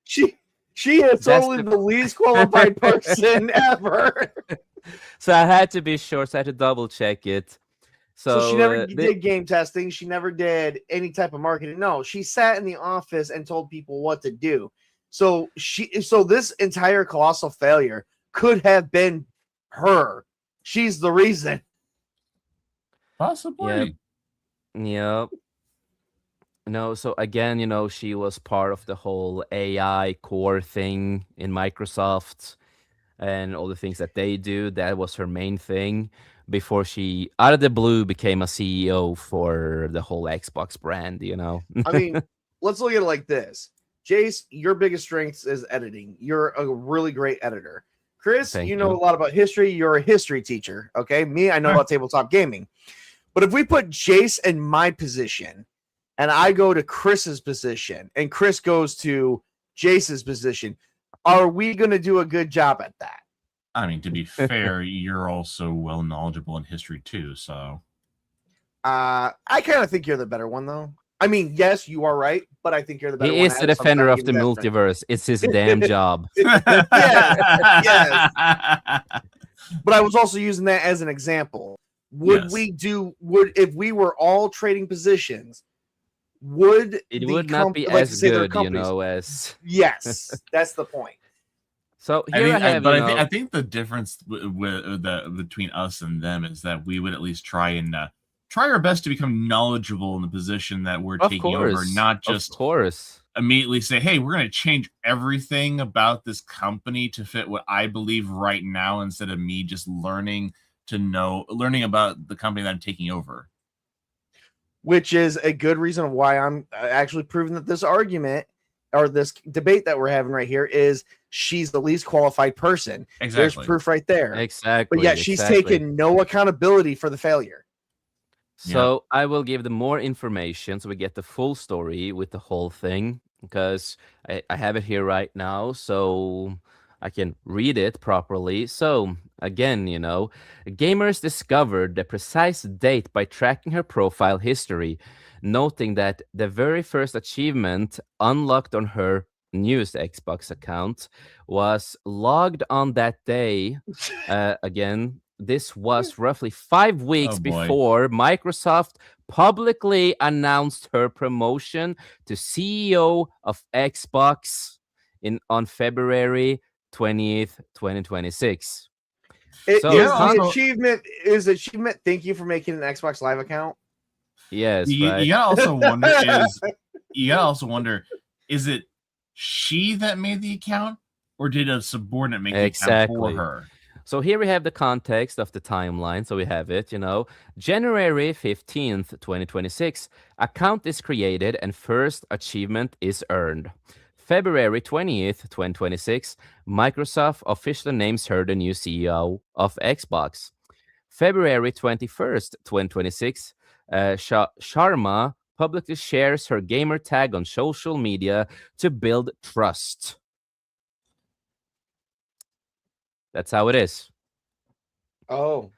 She is totally the least qualified person ever. So I had to be sure. So I had to double check it. So she never did game testing. She never did any type of marketing. No, she sat in the office and told people what to do. So this entire colossal failure could have been her. She's the reason. Possibly. Yep. No, so again, she was part of the whole AI core thing in Microsoft and all the things that they do. That was her main thing before she, out of the blue, became a CEO for the whole Xbox brand, I mean, let's look at it like this. Jace, your biggest strength is editing. You're a really great editor. Chris, you know a lot about history. You're a history teacher, okay? Me, I know about tabletop gaming. But if we put Jace in my position, and I go to Chris's position, and Chris goes to Jace's position, are we going to do a good job at that? I mean, to be fair, you're also well knowledgeable in history too, so. I kind of think you're the better one, though. I mean, yes, you are right, but I think you're the better one. He is the defender of the multiverse. It's his damn job. Yes. But I was also using that as an example. If we were all trading positions, it would not be as good, as yes, that's the point. So here I think the difference between us and them is that we would at least try our best to become knowledgeable in the position that we're taking over, not just immediately say, hey, we're going to change everything about this company to fit what I believe right now, instead of me just learning about the company that I'm taking over. Which is a good reason why I'm actually proving that this argument or this debate that we're having right here is she's the least qualified person. Exactly. There's proof right there. Exactly. But yet she's taken no accountability for the failure. So I will give them more information so we get the full story with the whole thing, because I have it here right now. So I can read it properly. So again, gamers discovered the precise date by tracking her profile history, noting that the very first achievement unlocked on her newest Xbox account was logged on that day. Again, this was roughly 5 weeks before Microsoft publicly announced her promotion to CEO of Xbox on February 20th, 2026. Achievement, thank you for making an Xbox Live account? Yes, You, right. you gotta also wonder is you gotta also wonder, is it she that made the account, or did a subordinate make the account for Exactly. her? So here we have the context of the timeline. So we have it, January 15th, 2026, account is created and first achievement is earned. February 20th, 2026, Microsoft officially names her the new CEO of Xbox. February 21st, 2026, Sharma publicly shares her gamer tag on social media to build trust. That's how it is. Oh,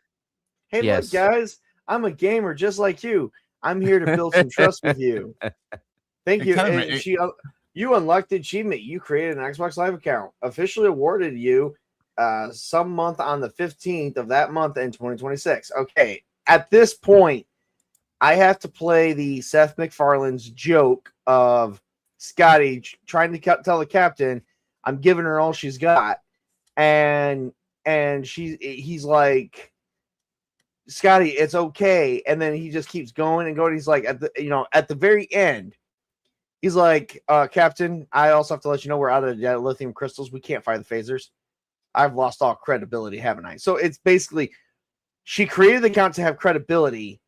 hey, look, Yes. guys, I'm a gamer just like you. I'm here to build some trust with you. Thank It you. kind of And you unlocked the achievement. You created an Xbox Live account. Officially awarded you some month on the 15th of that month in 2026. Okay. At this point, I have to play the Seth MacFarlane's joke of Scotty trying to tell the captain, I'm giving her all she's got. And he's like, Scotty, it's okay. And then he just keeps going and going. He's like, at the very end, he's like, Captain, I also have to let you know we're out of lithium crystals. We can't fire the phasers. I've lost all credibility, haven't I? So it's basically she created the account to have credibility.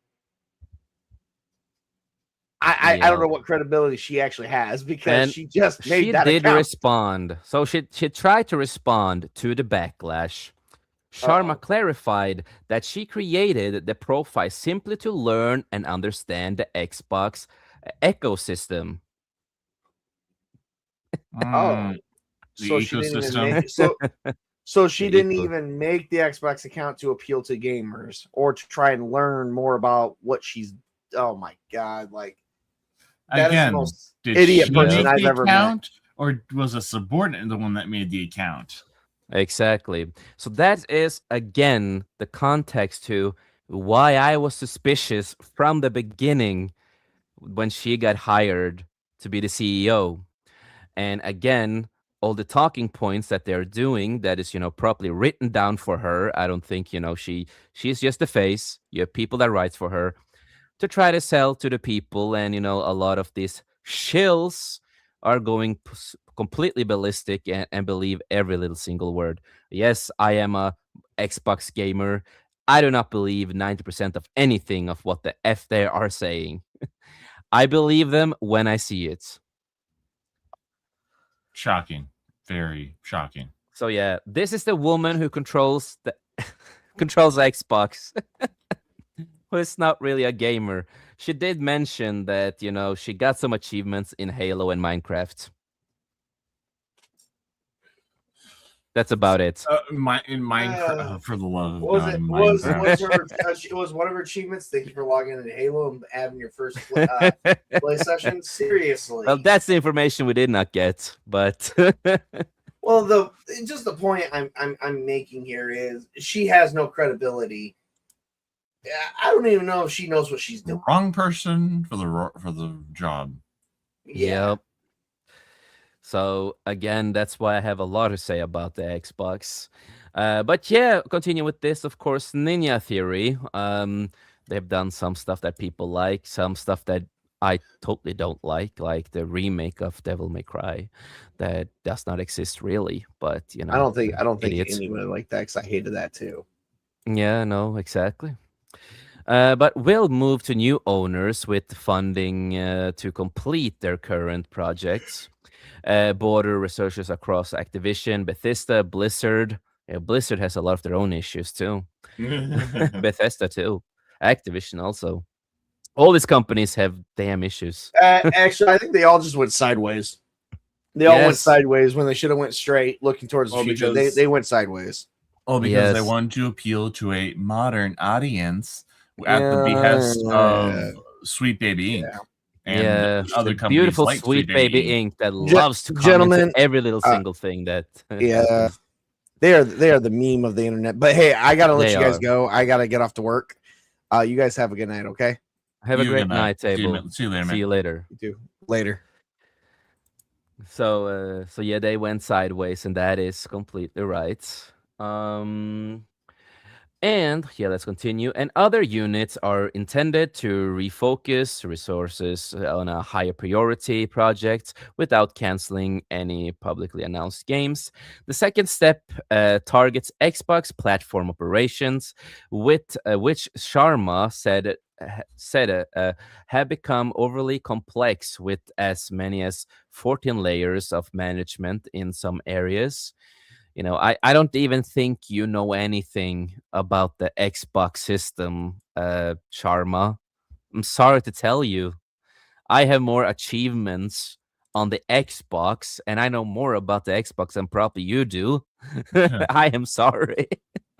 I don't know what credibility she actually has because she just made that did account. respond. So she tried to respond to the backlash. Sharma clarified that she created the profile simply to learn and understand the Xbox ecosystem. Oh, the so she didn't even ecosystem. so she didn't even make the Xbox account to appeal to gamers or to try and learn more about what she's. Oh my god! Like that is the Again, most did idiot she person make I've the ever account, or was a subordinate the one that made the account? Exactly. So that is again the context to why I was suspicious from the beginning when she got hired to be the CEO. And again, all the talking points that they're doing that is, properly written down for her. I don't think, she's just the face. You have people that writes for her to try to sell to the people. And, a lot of these shills are going completely ballistic and believe every little single word. Yes, I am a Xbox gamer. I do not believe 90% of anything of what the F they are saying. I believe them when I see it. Shocking. Very shocking. So yeah, this is the woman who controls the controls Xbox. Who is not really a gamer. She did mention that, she got some achievements in Halo and Minecraft. That's about it. In Minecraft, for the love of was God, it in was Minecraft. it was one of her achievements. Thank you for logging into Halo and having your first play session. Seriously. Well, that's the information we did not get, but well, the point I'm making here is she has no credibility. I don't even know if she knows what she's doing. Wrong person for the job. Yeah. Yep. So again, that's why I have a lot to say about the Xbox. But yeah, continue with this. Of course, Ninja Theory. They've done some stuff that people like, some stuff that I totally don't like the remake of Devil May Cry, that does not exist really. But I don't think idiots. anyone like that because I hated that too. Yeah, no, exactly. But will move to new owners with funding to complete their current projects. Border researchers across Activision, Bethesda, Blizzard. Yeah, Blizzard has a lot of their own issues too. Bethesda too. Activision also. All these companies have damn issues. Actually, I think they all just went sideways. They all went sideways when they should have went straight, looking towards the future. They went sideways. Oh, because they wanted to appeal to a modern audience at the behest of Sweet Baby Inc. And other companies beautiful like Sweet Baby Inc. that loves to comment gentlemen, every little single thing that happens. They are the meme of the internet. But hey, I gotta let you guys go. I gotta get off to work. You guys have a good night, okay? Have a great night, Table. See you later, man. See you later. You too. Later. So yeah, they went sideways, and that is completely right. And yeah, let's continue. And other units are intended to refocus resources on a higher priority projects without canceling any publicly announced games. The second step targets Xbox platform operations, with which Sharma have become overly complex with as many as 14 layers of management in some areas. I don't even think you know anything about the Xbox system, Sharma. I'm sorry to tell you. I have more achievements on the Xbox, and I know more about the Xbox than probably you do. I am sorry,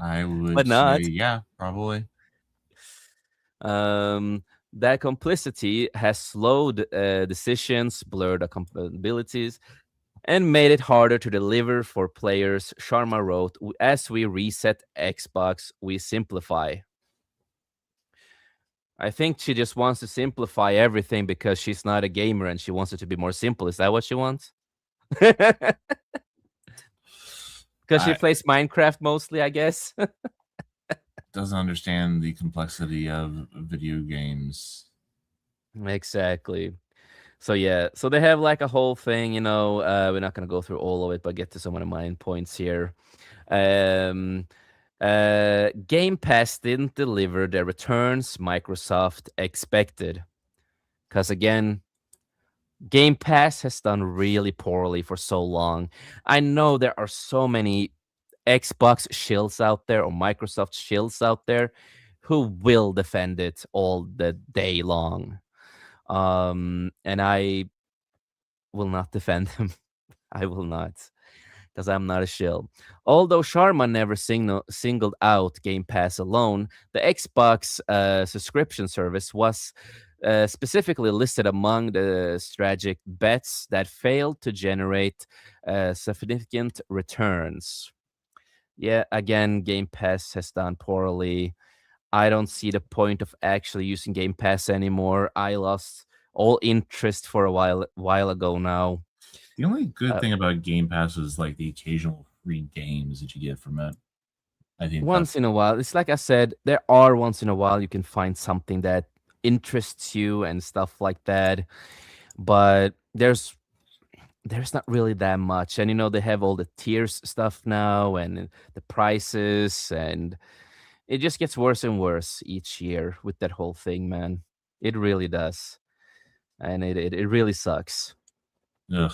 I but would say, not. yeah, probably. Um, that complicity has slowed decisions, blurred accountabilities, and made it harder to deliver for players. Sharma wrote, as we reset Xbox, we simplify. I think she just wants to simplify everything because she's not a gamer and she wants it to be more simple. Is that what she wants? Because she I plays Minecraft mostly, I guess. doesn't understand the complexity of video games. Exactly. So yeah, so they have like a whole thing, we're not gonna go through all of it, but get to some of the main points here. Um, Game Pass didn't deliver the returns Microsoft expected. Because again, Game Pass has done really poorly for so long. I know there are so many Xbox shills out there or Microsoft shills out there who will defend it all the day long. And I will not defend them. I will not, because I'm not a shill. Although Sharma never singled out Game Pass alone, the Xbox subscription service was specifically listed among the strategic bets that failed to generate significant returns. Yeah, again, Game Pass has done poorly. I don't see the point of actually using Game Pass anymore. I lost all interest for a while ago now. The only good thing about Game Pass is like the occasional free games that you get from it. I think Once in a while, it's like I said, there are once in a while you can find something that interests you and stuff like that. But there's not really that much. And they have all the tiers stuff now and the prices, and it just gets worse and worse each year with that whole thing, man. It really does. And it really sucks. Ugh.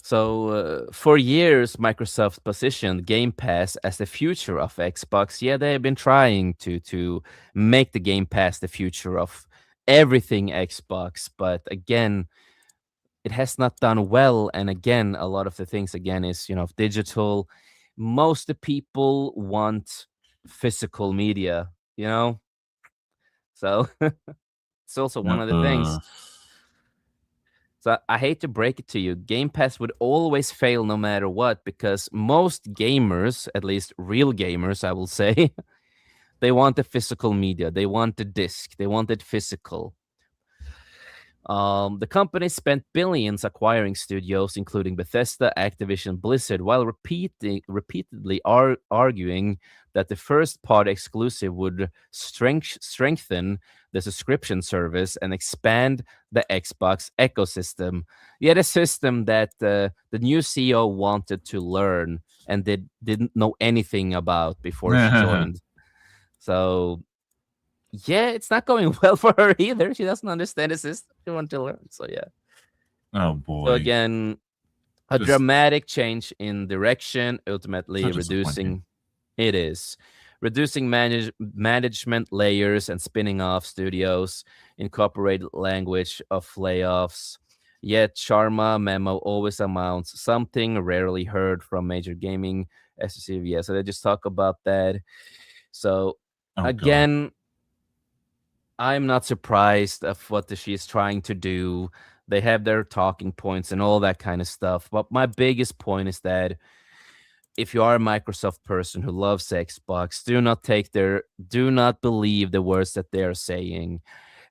So for years, Microsoft positioned Game Pass as the future of Xbox. Yeah, they've been trying to make the Game Pass the future of everything Xbox, but again, it has not done well. And again, a lot of the things again is digital. Most of the people want physical media, so it's also one of the things. So I hate to break it to you, Game Pass would always fail no matter what, because most gamers, at least real gamers, I will say, they want the physical media. They want the disc. They want it physical. The company spent billions acquiring studios, including Bethesda, Activision, Blizzard, while repeatedly arguing that the first-party exclusive would strengthen the subscription service and expand the Xbox ecosystem. Yet a system that the new CEO wanted to learn and didn't know anything about before she joined. So yeah, it's not going well for her either. She doesn't understand the system. She wants to learn. So yeah. Oh boy. So again, a dramatic change in direction, ultimately reducing. It is reducing management layers and spinning off studios, incorporated language of layoffs. Yet Sharma memo always amounts something rarely heard from major gaming SCV. So they just talk about that. So again. God. I'm not surprised of what she's trying to do. They have their talking points and all that kind of stuff. But my biggest point is that if you are a Microsoft person who loves Xbox, do not believe the words that they're saying.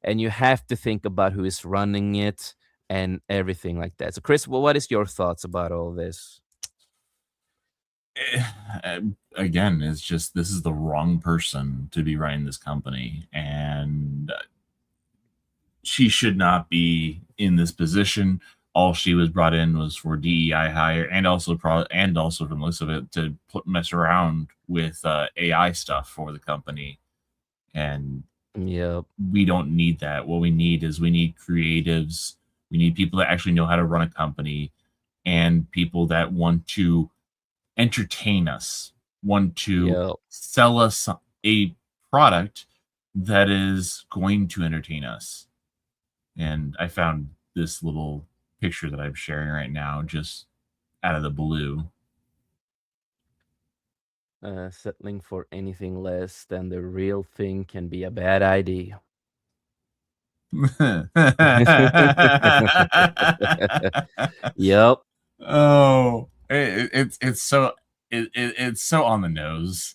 And you have to think about who is running it and everything like that. So Chris, what is your thoughts about all this? again, it's just this is the wrong person to be running this company, and she should not be in this position. All she was brought in was for DEI hire, and also from the looks of it to mess around with AI stuff for the company. And yep, we don't need that. What we need is we need creatives. We need people that actually know how to run a company, and people that want to entertain us, want to yep. sell us a product that is going to entertain us. And I found this little picture that I'm sharing right now just out of the blue. Settling for anything less than the real thing can be a bad idea. Yep. Oh, it's so it's so on the nose.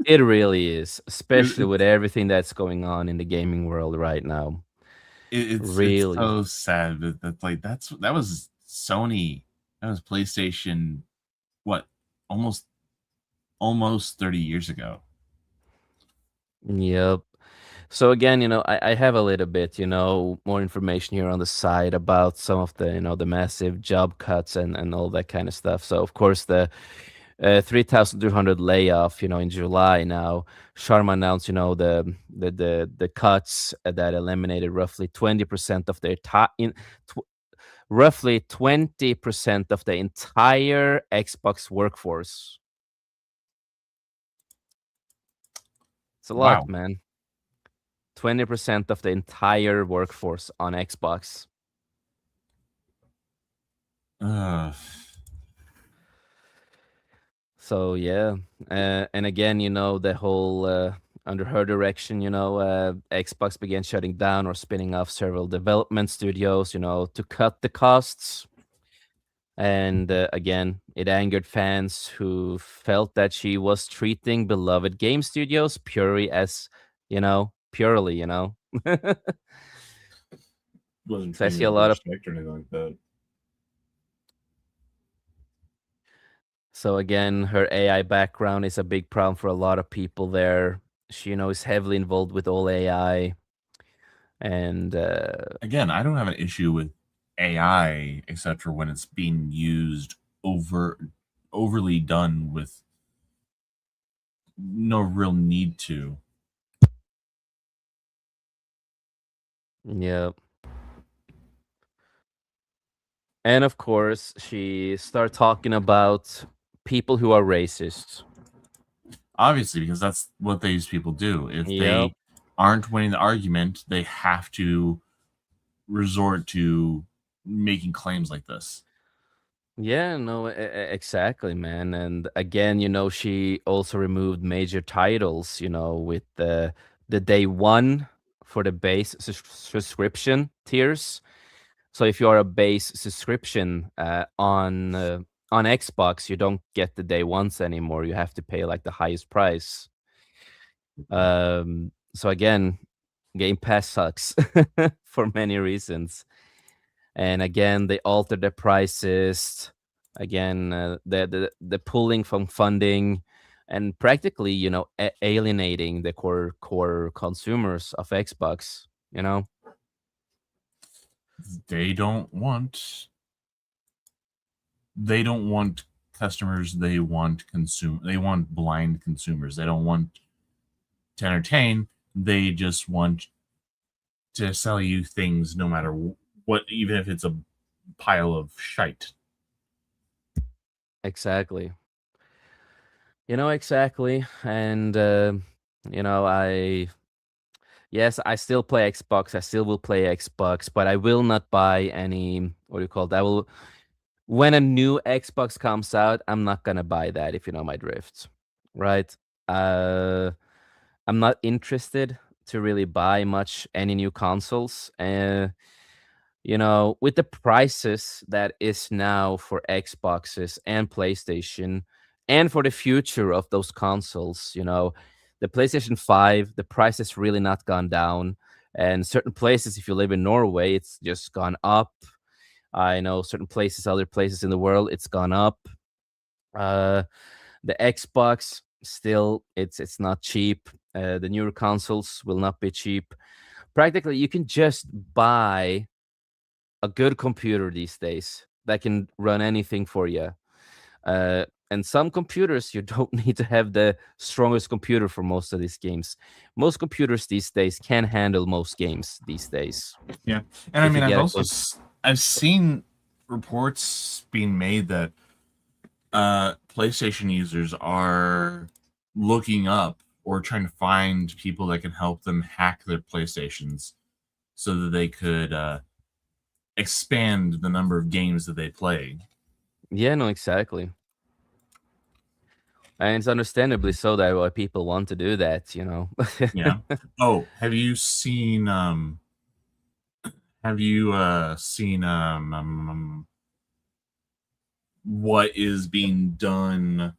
It really is, especially with everything that's going on in the gaming world right now. It's Really. so sad that like that was Sony, that was PlayStation, what, almost 30 years ago. Yep. So again, I have a little bit, more information here on the side about some of the, the massive job cuts and all that kind of stuff. So of course the 3,200 layoff, in July now. Sharma announced, the cuts that eliminated roughly 20% of their roughly 20% of the entire Xbox workforce. It's a lot, Wow. man. 20% of the entire workforce on Xbox. So yeah, and again, the whole under her direction, Xbox began shutting down or spinning off several development studios, to cut the costs. And again, it angered fans who felt that she was treating beloved game studios purely as, purely. Wasn't So I treating see it a with lot of. respect or anything like that. So again, her AI background is a big problem for a lot of people there. She, is heavily involved with all AI. And again, I don't have an issue with AI except for when it's being used overly done with no real need to. yeah. And of course, she started talking about people who are racist. Obviously, because that's what these people do. If Yep. they aren't winning the argument, they have to resort to making claims like this. Yeah, no, exactly, man. And again, she also removed major titles, with the day one for the base subscription tiers. So if you are a base subscription on Xbox, you don't get the day ones anymore. You have to pay like the highest price. So again, Game Pass sucks for many reasons. And again, they altered the prices. Again, the pulling from funding, and practically, alienating the core consumers of Xbox. They don't want customers, they want blind consumers. They don't want to entertain, they just want to sell you things no matter what, even if it's a pile of shite. Exactly. Exactly. And I still play Xbox. I still will play Xbox, but I will not buy any, what do you call it? When a new Xbox comes out, I'm not gonna buy that, if you know my drift, right? Uh, I'm not interested to really buy any new consoles. With the prices that is now for Xboxes and PlayStation, and for the future of those consoles, the PlayStation 5, the price has really not gone down. And certain places, if you live in Norway, it's just gone up. I know certain places, other places in the world, it's gone up. Uh, the Xbox still it's not cheap. The newer consoles will not be cheap. Practically, you can just buy a good computer these days that can run anything for you. And some computers, you don't need to have the strongest computer for most of these games. Most computers these days can handle most games these days. Yeah, and I If you mean, get a I've seen reports being made that PlayStation users are looking up or trying to find people that can help them hack their PlayStations so that they could expand the number of games that they play. Yeah, no, exactly. And it's understandably so that why people want to do that, you know. Yeah. Oh, have you seen what is being done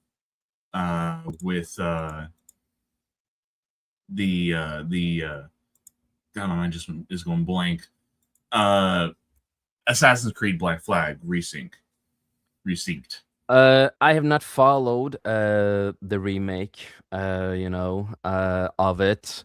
with the God, my mind just is going blank. Assassin's Creed Black Flag resynced. I have not followed the remake, of it.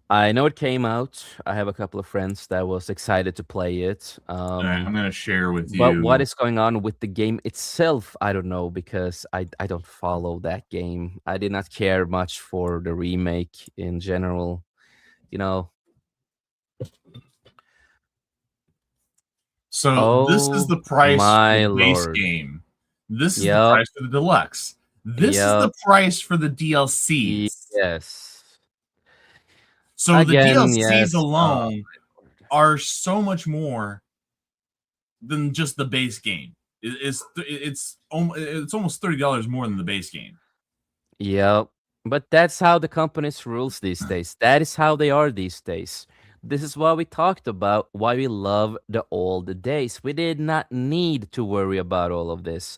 I know it came out. I have a couple of friends that was excited to play it. I'm going to share with But what you. is going on with the game itself, I don't know because I don't follow that game. I did not care much for the remake in general. You know. So this is Oh the price for my the base lord. game. This is the Yep. price for the deluxe. This is Yep. the price for the DLCs. Yes. So the Again, DLCs yes. alone are so much more than just the base game. It's almost $30 more than the base game. Yep. But that's how the companies rules these days. That is how they are these days. This is why we talked about why we love the old days. We did not need to worry about all of this.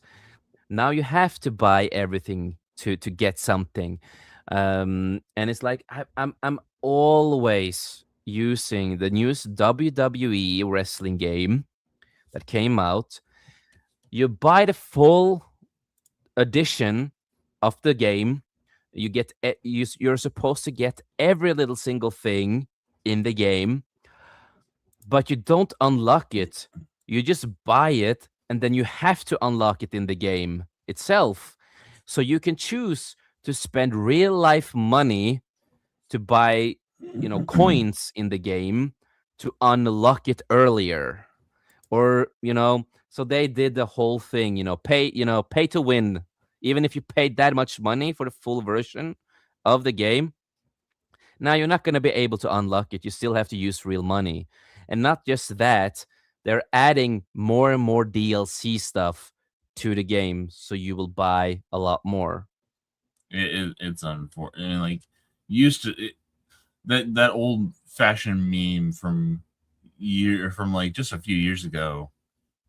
Now you have to buy everything to get something. And it's like I'm always using the newest WWE wrestling game that came out. You buy the full edition of the game. You get you're supposed to get every little single thing in the game, but you don't unlock it. You just buy it, and then you have to unlock it in the game itself. So you can choose to spend real life money to buy, coins in the game to unlock it earlier. Or, so they did the whole thing, pay to win. Even if you paid that much money for the full version of the game, now you're not going to be able to unlock it. You still have to use real money. And not just that, they're adding more and more DLC stuff to the game, so you will buy a lot more. It's unfortunate. I mean, like used to that old fashioned meme from like just a few years ago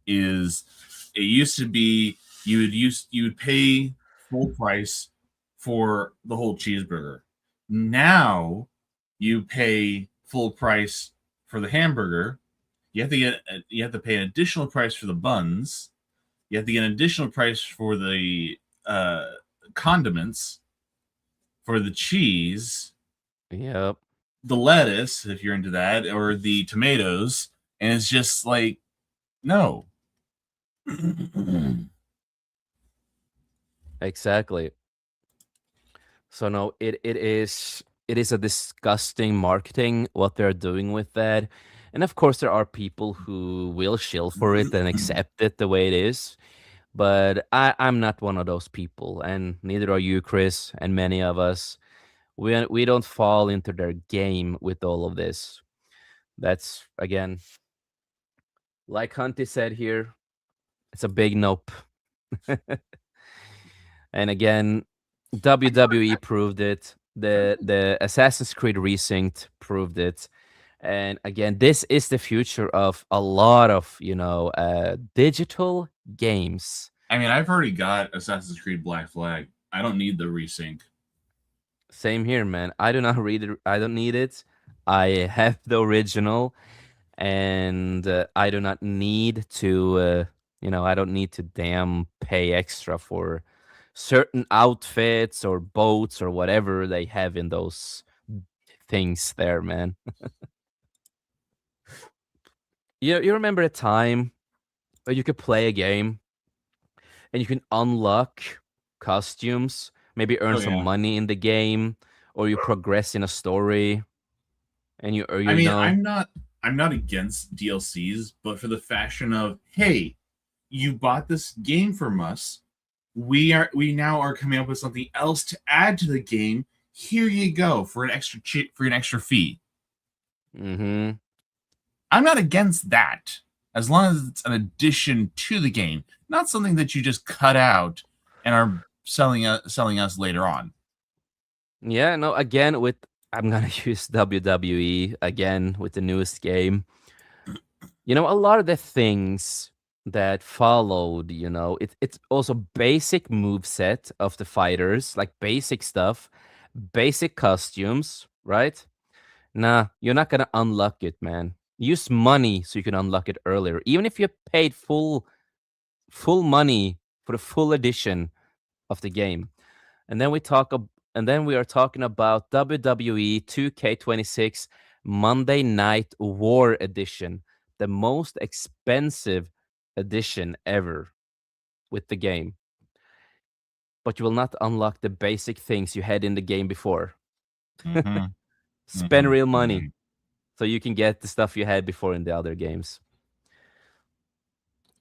is it used to be you would pay full price for the whole cheeseburger. Now you pay full price for the hamburger. You have to pay an additional price for the buns. You have to get an additional price for the condiments, for the cheese, Yep. the lettuce, if you're into that, or the tomatoes. And it's just like, no. Exactly. So no, it is a disgusting marketing what they're doing with that. And of course there are people who will shill for it and accept it the way it is. But I'm not one of those people, and neither are you, Chris, and many of us. We don't fall into their game with all of this. That's again, like Hunty said here, it's a big nope. And again, WWE proved it. The Assassin's Creed Resynced proved it. And again, this is the future of a lot of digital games. I mean, I've already got Assassin's Creed Black Flag. I don't need the resync. Same here, man. I do not read it. I don't need it. I have the original, and I do not need to. I don't need to damn pay extra for certain outfits or boats or whatever they have in those things there, man. You remember a time where you could play a game and you can unlock costumes, maybe earn Oh some yeah. money in the game, or you progress in a story, and you or I you mean, know, I'm not against DLCs, but for the fashion of, hey, you bought this game from us. We now are coming up with something else to add to the game. Here you go for an extra fee. mm-hmm. I'm not against that as long as it's an addition to the game, not something that you just cut out and are selling us later on. Yeah, no, again with I'm gonna use WWE again with the newest game. A lot of the things that followed, it's also basic move set of the fighters, like basic stuff, basic costumes, right? Nah, you're not gonna unlock it, man. Use money so you can unlock it earlier. Even if you paid full money for the full edition of the game. And then and then we are talking about WWE 2K26 Monday Night War Edition, the most expensive edition ever with the game. But you will not unlock the basic things you had in the game before. Mm-hmm. Spend Mm-hmm. real money Mm-hmm. so you can get the stuff you had before in the other games.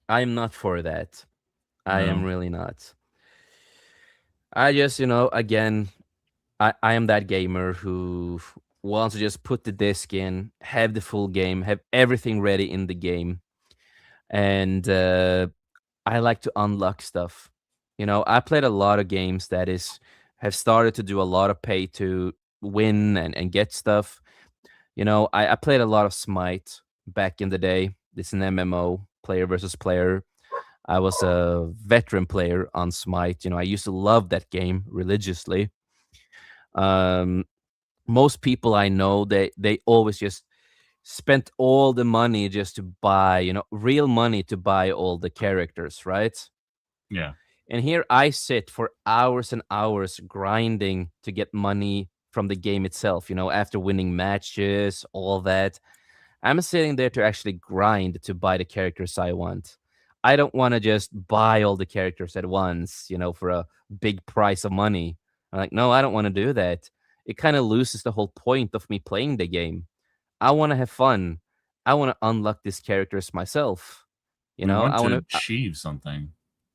I'm not for that. I am No. really not. I just, again, I am that gamer who wants to just put the disc in, have the full game, have everything ready in the game, and I like to unlock stuff. I played a lot of games that have started to do a lot of pay to win and get stuff. I played a lot of Smite back in the day. It's an MMO, player versus player. I was a veteran player on Smite. I used to love that game religiously. Um, Most people I know, they always just spent all the money just to buy, real money to buy all the characters, right? Yeah. And here I sit for hours and hours grinding to get money from the game itself, after winning matches, all that. I'm sitting there to actually grind to buy the characters I want. I don't want to just buy all the characters at once, for a big price of money. I'm like, no, I don't want to do that. It kind of loses the whole point of me playing the game. I want to have fun. I want to unlock these characters myself. We want I want to to. achieve something.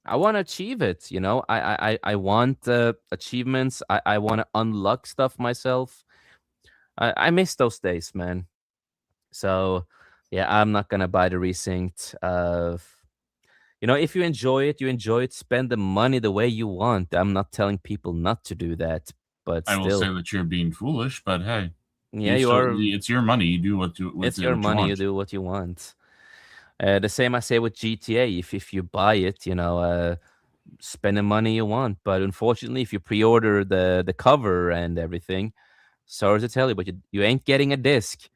I want to achieve it. I want achievements. I want to unlock stuff myself. I miss those days, man. So, yeah, I'm not gonna buy the resynced. If you enjoy it, you enjoy it. Spend the money the way you want. I'm not telling people not to do that, but I will say still, that you're being foolish, but hey, yeah, you are. it's your money. You do It's what your you money. You want. do what you want. The same I say with GTA. If you buy it, spend the money you want. But unfortunately, if you pre-order the cover and everything, sorry to tell you, but you ain't getting a disc.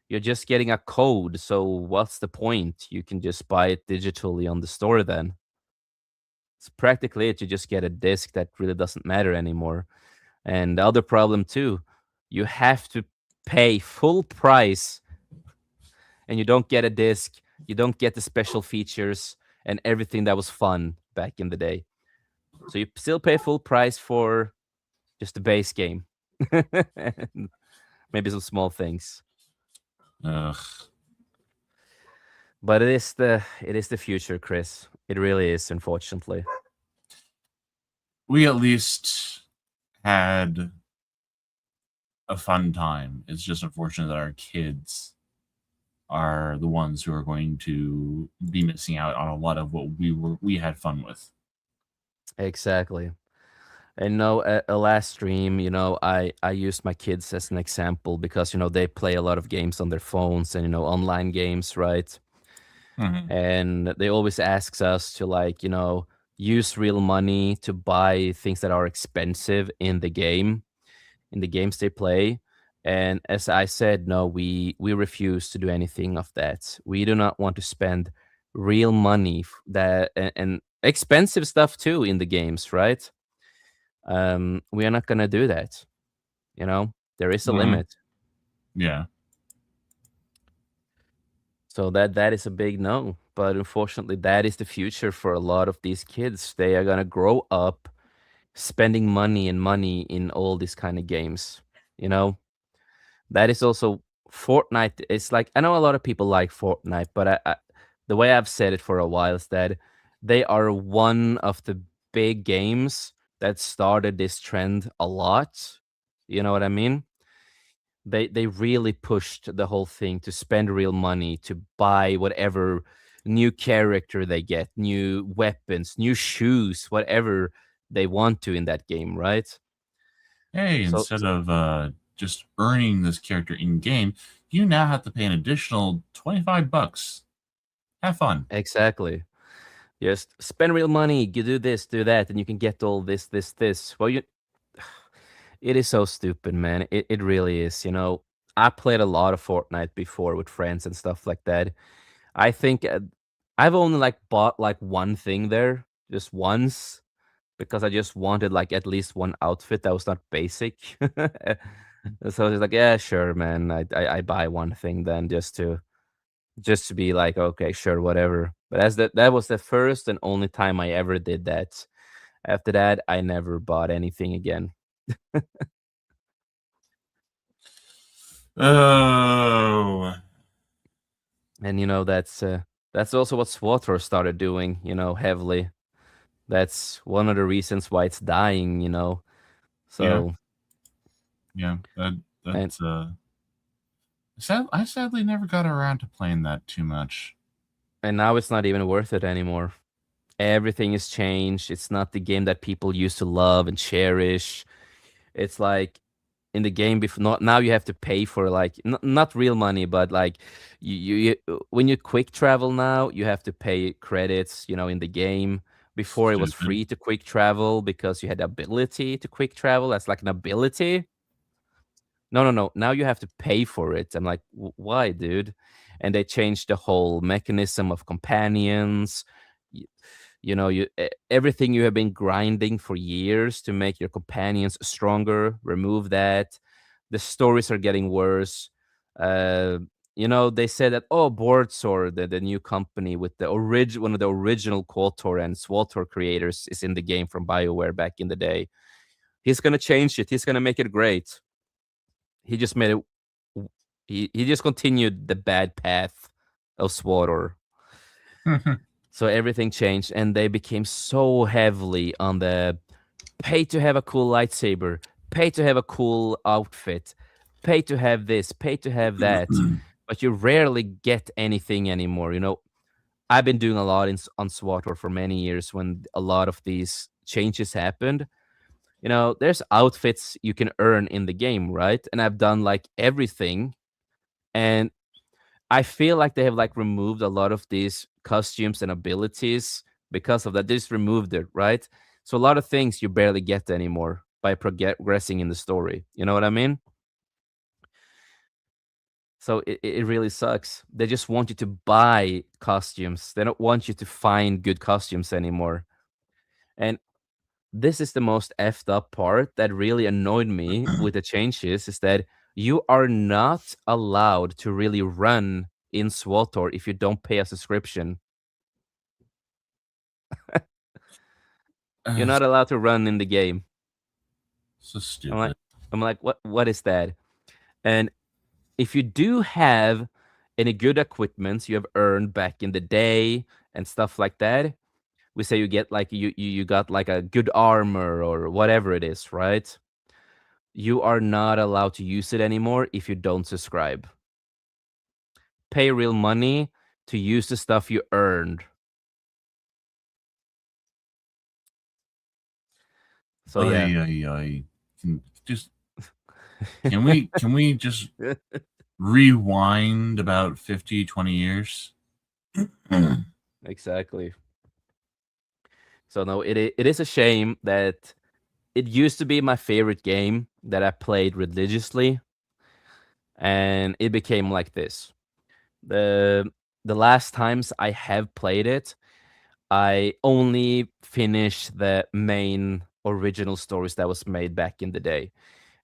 You're just getting a code. So what's the point? You can just buy it digitally on the store then. It's practically it. You just get a disc that really doesn't matter anymore. And the other problem too, you have to pay full price and you don't get a disc. You don't get the special features and everything that was fun back in the day. So you still pay full price for just the base game. Maybe some small things. Ugh. But it is the future, Chris. It really is, unfortunately. We at least had a fun time. It's just unfortunate that our kids are the ones who are going to be missing out on a lot of what we had fun with. Exactly. And no, a last stream, I used my kids as an example because they play a lot of games on their phones and online games, right? Mm-hmm. And they always asks us to use real money to buy things that are expensive in the game, in the games they play. And as I said, no, we refuse to do anything of that. We do not want to spend real money that and expensive stuff too in the games, right? We are not gonna do that. You know, there is a limit. Yeah. So that is a big no. But unfortunately, that is the future for a lot of these kids. They are gonna grow up spending money in all these kind of games. You know, that is also Fortnite. It's like I know a lot of people like Fortnite, but the way I've said it for a while is that they are one of the big games that started this trend a lot. You know what I mean? They really pushed the whole thing to spend real money to buy whatever new character they get, new weapons, new shoes, whatever they want to in that game, right? Hey, So instead of just earning this character in game, you now have to pay an additional $25. Have fun. exactly. Just spend real money, you do this, do that, and you can get all this. Well, it is so stupid, man. It really is. You know, I played a lot of Fortnite before with friends and stuff like that. I think I've only like bought like one thing there just once because I just wanted like at least one outfit that was not basic. So it's like, yeah, sure, man. I buy one thing then just to be like, okay, sure, whatever. But as that was the first and only time I ever did that. After that, I never bought anything again. Oh. And you know that's also what SWTOR started doing, you know, heavily. That's one of the reasons why it's dying, you know. Yeah. So Yeah. and That's I sadly never got around to playing that too much. and now it's not even worth it anymore. Everything has changed. It's not the game that people used to love and cherish. It's like in the game before, not now you have to pay for like not real money, but like when you quick travel now, you have to pay credits, you know, in the game. Before it was Stupid. free to quick travel because you had the ability to quick travel. That's like an ability. No, no, no. Now you have to pay for it. I'm like, why, dude? And they changed the whole mechanism of companions. Y- You know, everything you have been grinding for years to make your companions stronger. Remove that. The stories are getting worse. Uh, you know, they said that Boardsword, the new company with the one of the original KOTOR and SWTOR creators, is in the game from BioWare back in the day. He's gonna change it. He's gonna make it great. He just made it. He just continued the bad path of SWTOR. So everything changed, and they became so heavily on the pay to have a cool lightsaber, pay to have a cool outfit, pay to have this, pay to have that. But you rarely get anything anymore. You know, I've been doing a lot on SWTOR for many years when a lot of these changes happened. You know, there's outfits you can earn in the game, right? And I've done like everything. And I feel like they have like removed a lot of these costumes and abilities because of that. They just removed it, right? So a lot of things you barely get anymore by progressing in the story. You know what I mean? So it really sucks. They just want you to buy costumes. They don't want you to find good costumes anymore. And this is the most effed up part that really annoyed me with the changes is that you are not allowed to really run in SWTOR if you don't pay a subscription. You're uh, not allowed to run in the game. so I'm like stupid. I'm like, what is that? And if you do have any good equipment you have earned back in the day and stuff like that, we say you get like you got like a good armor or whatever it is, right? You are not allowed to use it anymore if you don't subscribe. Pay real money to use the stuff you earned. So yeah. Ay, ay, ay. Just can we just rewind about 50, 20 years? Exactly. So no, it is a shame that it used to be my favorite game that I played religiously, and it became like this. The the last times I have played it, I only finished the main original stories that was made back in the day.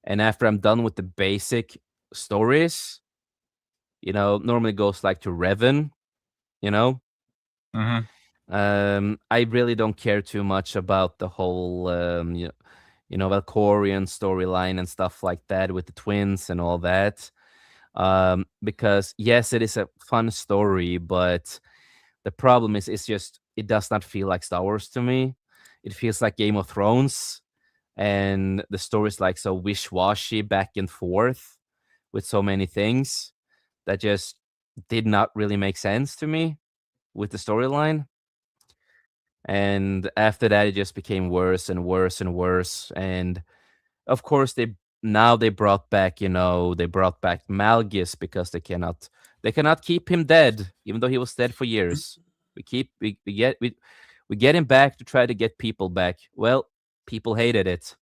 And after I'm done with the basic stories, normally goes like to Revan, you know. I really don't care too much about the whole Valkorian storyline and stuff like that with the twins and all that. Because yes, it is a fun story, but the problem is it's just it does not feel like Star Wars to me. It feels like Game of Thrones, and the story is like so wish-washy back and forth with so many things that just did not really make sense to me with the storyline. And after that, it just became worse and worse and worse. And of course, they brought back, they brought back Malgus because they cannot keep him dead, even though he was dead for years. We get him back to try to get people back. Well, people hated it.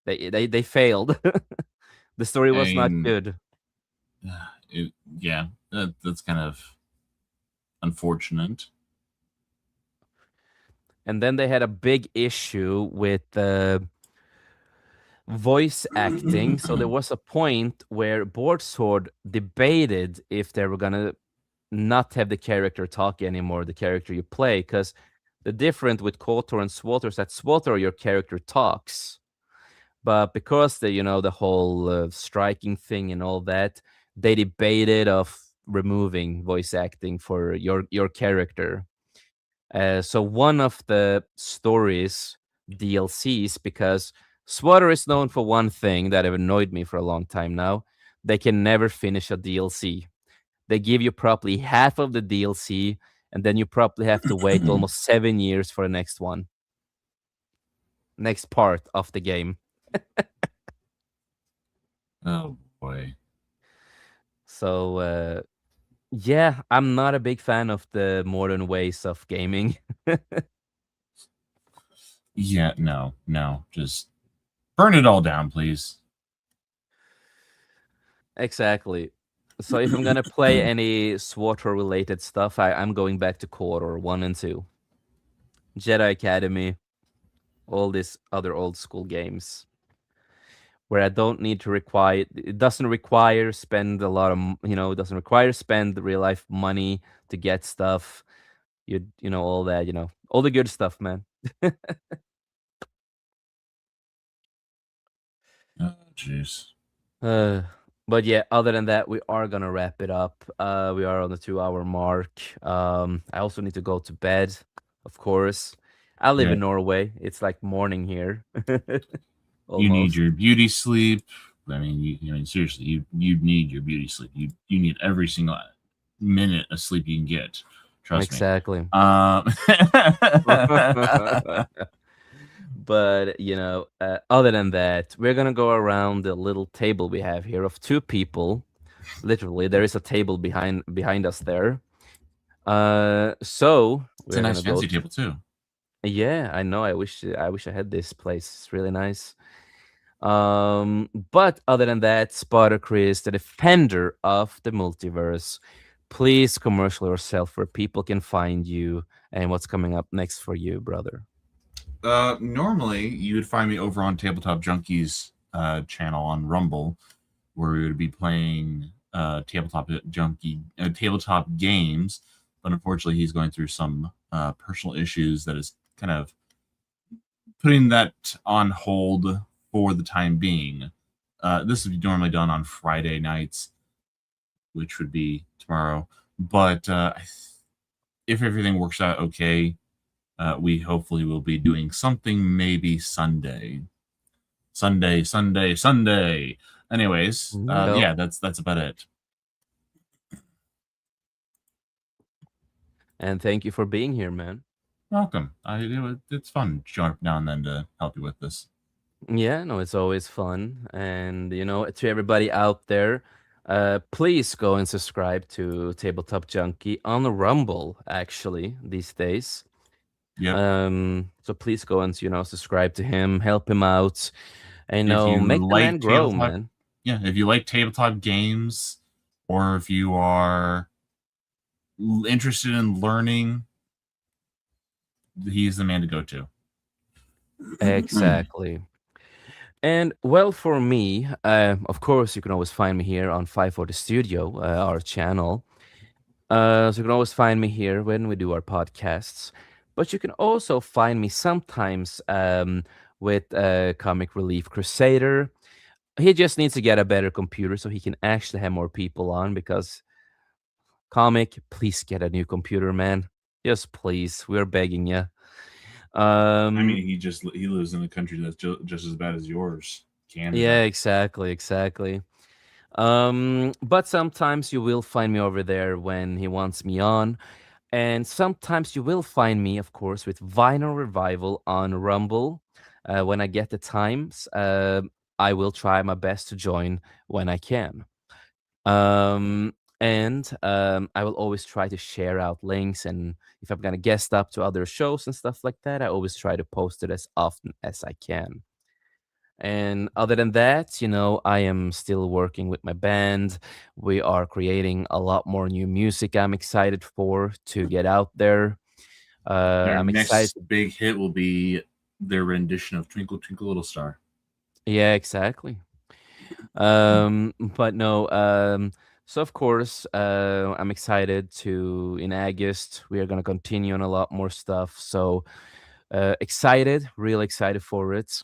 They failed. The story was not good. That's kind of unfortunate. And then they had a big issue with voice acting. So there was a point where Board Sword debated if they were gonna not have the character talk anymore, the character you play, because the difference with KOTOR and SWTOR is that SWTOR your character talks, but because the whole striking thing and all that, they debated of removing voice acting for your character. So one of the stories DLCs, because SWTOR is known for one thing that have annoyed me for a long time now. They can never finish a DLC. They give you probably half of the DLC, and then you probably have to wait almost 7 years for the next one. Next part of the game. Oh boy. So yeah, I'm not a big fan of the modern ways of gaming. Yeah, no. Just burn it all down, please. Exactly. So if I'm gonna play any SWTOR related stuff, I'm going back to KOTOR 1 and 2. Jedi Academy, all these other old school games where I don't need to it doesn't require spend a lot of, it doesn't require spend real life money to get stuff. All that, all the good stuff, man. Oh, jeez. But yeah, other than that, we are gonna wrap it up. We are on the 2-hour mark. I also need to go to bed, of course. I live in Norway. It's like morning here. You need your beauty sleep. I mean, seriously, you need your beauty sleep. You need every single minute of sleep you can get. Trust exactly. me. But other than that, we're gonna go around the little table we have here of 2 people. Literally, there is a table behind us there. So it's a nice fancy table too. Yeah, I know. I wish I had this place. It's really nice. But other than that, Spotter Chris, the defender of the multiverse, please commercial yourself where people can find you and what's coming up next for you, brother. Normally you would find me over on Tabletop Junkies channel on Rumble, where we would be playing tabletop games, but unfortunately he's going through some personal issues that is kind of putting that on hold for the time being. This would be normally done on Friday nights, which would be tomorrow, but if everything works out okay, we hopefully will be doing something maybe Sunday. Anyways, yeah, that's about it. And thank you for being here, man. Welcome. It's fun to join up now and then to help you with this. Yeah, no, it's always fun. And to everybody out there, please go and subscribe to Tabletop Junkie on Rumble, actually, these days. Yeah. So please go and subscribe to him, help him out, and make the man grow, man. Yeah, if you like tabletop games, or if you are interested in learning, he's the man to go to. Exactly. And well, for me, of course, you can always find me here on 540 Studio, our channel. So you can always find me here when we do our podcasts. But you can also find me sometimes with Comic Relief Crusader. He just needs to get a better computer so he can actually have more people on because Comic, please get a new computer, man. Just please, we're begging you. I Um, mean, he lives in a country that's just as bad as yours, yeah, Canada. exactly, exactly. But sometimes you will find me over there when he wants me on. And sometimes you will find me, of course, with Vinyl Revival on Rumble. When I get the times, I will try my best to join when I can. And I will always try to share out links. And if I'm going to guest up to other shows and stuff like that, I always try to post it as often as I can. And other than that, I am still working with my band. We are creating a lot more new music I'm excited for to get out there. Their I'm excited. next big hit will be their rendition of "Twinkle Twinkle Little Star." Yeah, exactly. But no, so of course, I'm excited to in August we are gonna continue on a lot more stuff. So excited, real excited for it.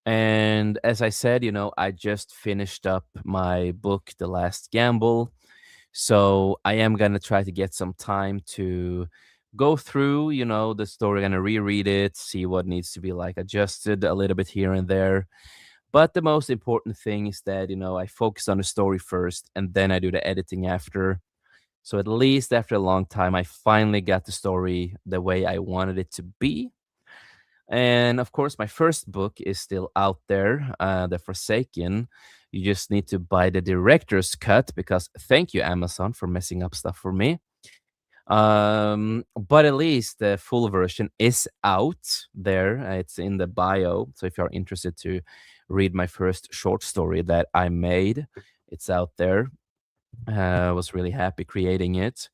And as I said, I just finished up my book, The Last Gamble. So I am going to try to get some time to go through, the story, going to reread it, see what needs to be like adjusted a little bit here and there. But the most important thing is that, I focus on the story first and then I do the editing after. So at least after a long time, I finally got the story the way I wanted it to be. And of course, my first book is still out there, The Forsaken. You just need to buy the director's cut because thank you, Amazon, for messing up stuff for me. But at least the full version is out there. It's in the bio. So if you're interested to read my first short story that I made, it's out there. I was really happy creating it.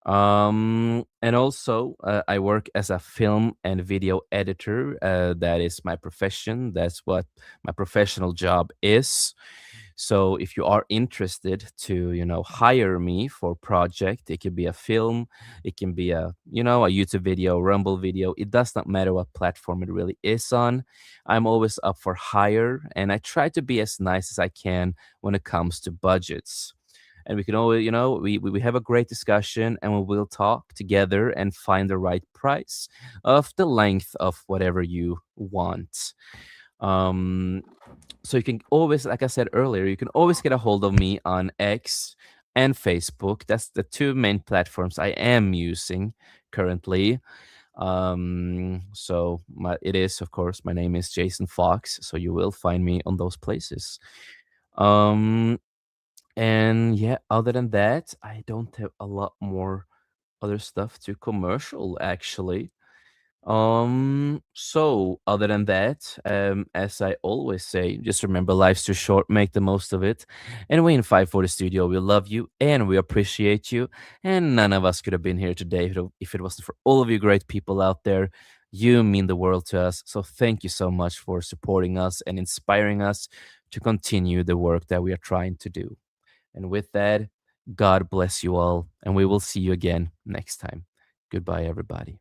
And also, I work as a film and video editor. That is my profession. That's what my professional job is. So if you are interested to, hire me for a project, it could be a film, it can be a YouTube video, Rumble video. It does not matter what platform it really is on. I'm always up for hire, and I try to be as nice as I can when it comes to budgets. And we can always, we have a great discussion and we will talk together and find the right price of the length of whatever you want. Um, so you can always, like I said earlier, you can always get a hold of me on X and Facebook. That's the two main platforms I am using currently. So it is, of course, my name is Jason Fox, so you will find me on those places. Um, and yeah, other than that, I don't have a lot more other stuff to commercial actually. So other than that, as I always say, just remember life's too short, make the most of it. And we in 540 Studio, we love you and we appreciate you. And none of us could have been here today if it wasn't for all of you great people out there. You mean the world to us. So thank you so much for supporting us and inspiring us to continue the work that we are trying to do. And with that, God bless you all, and we will see you again next time. Goodbye, everybody.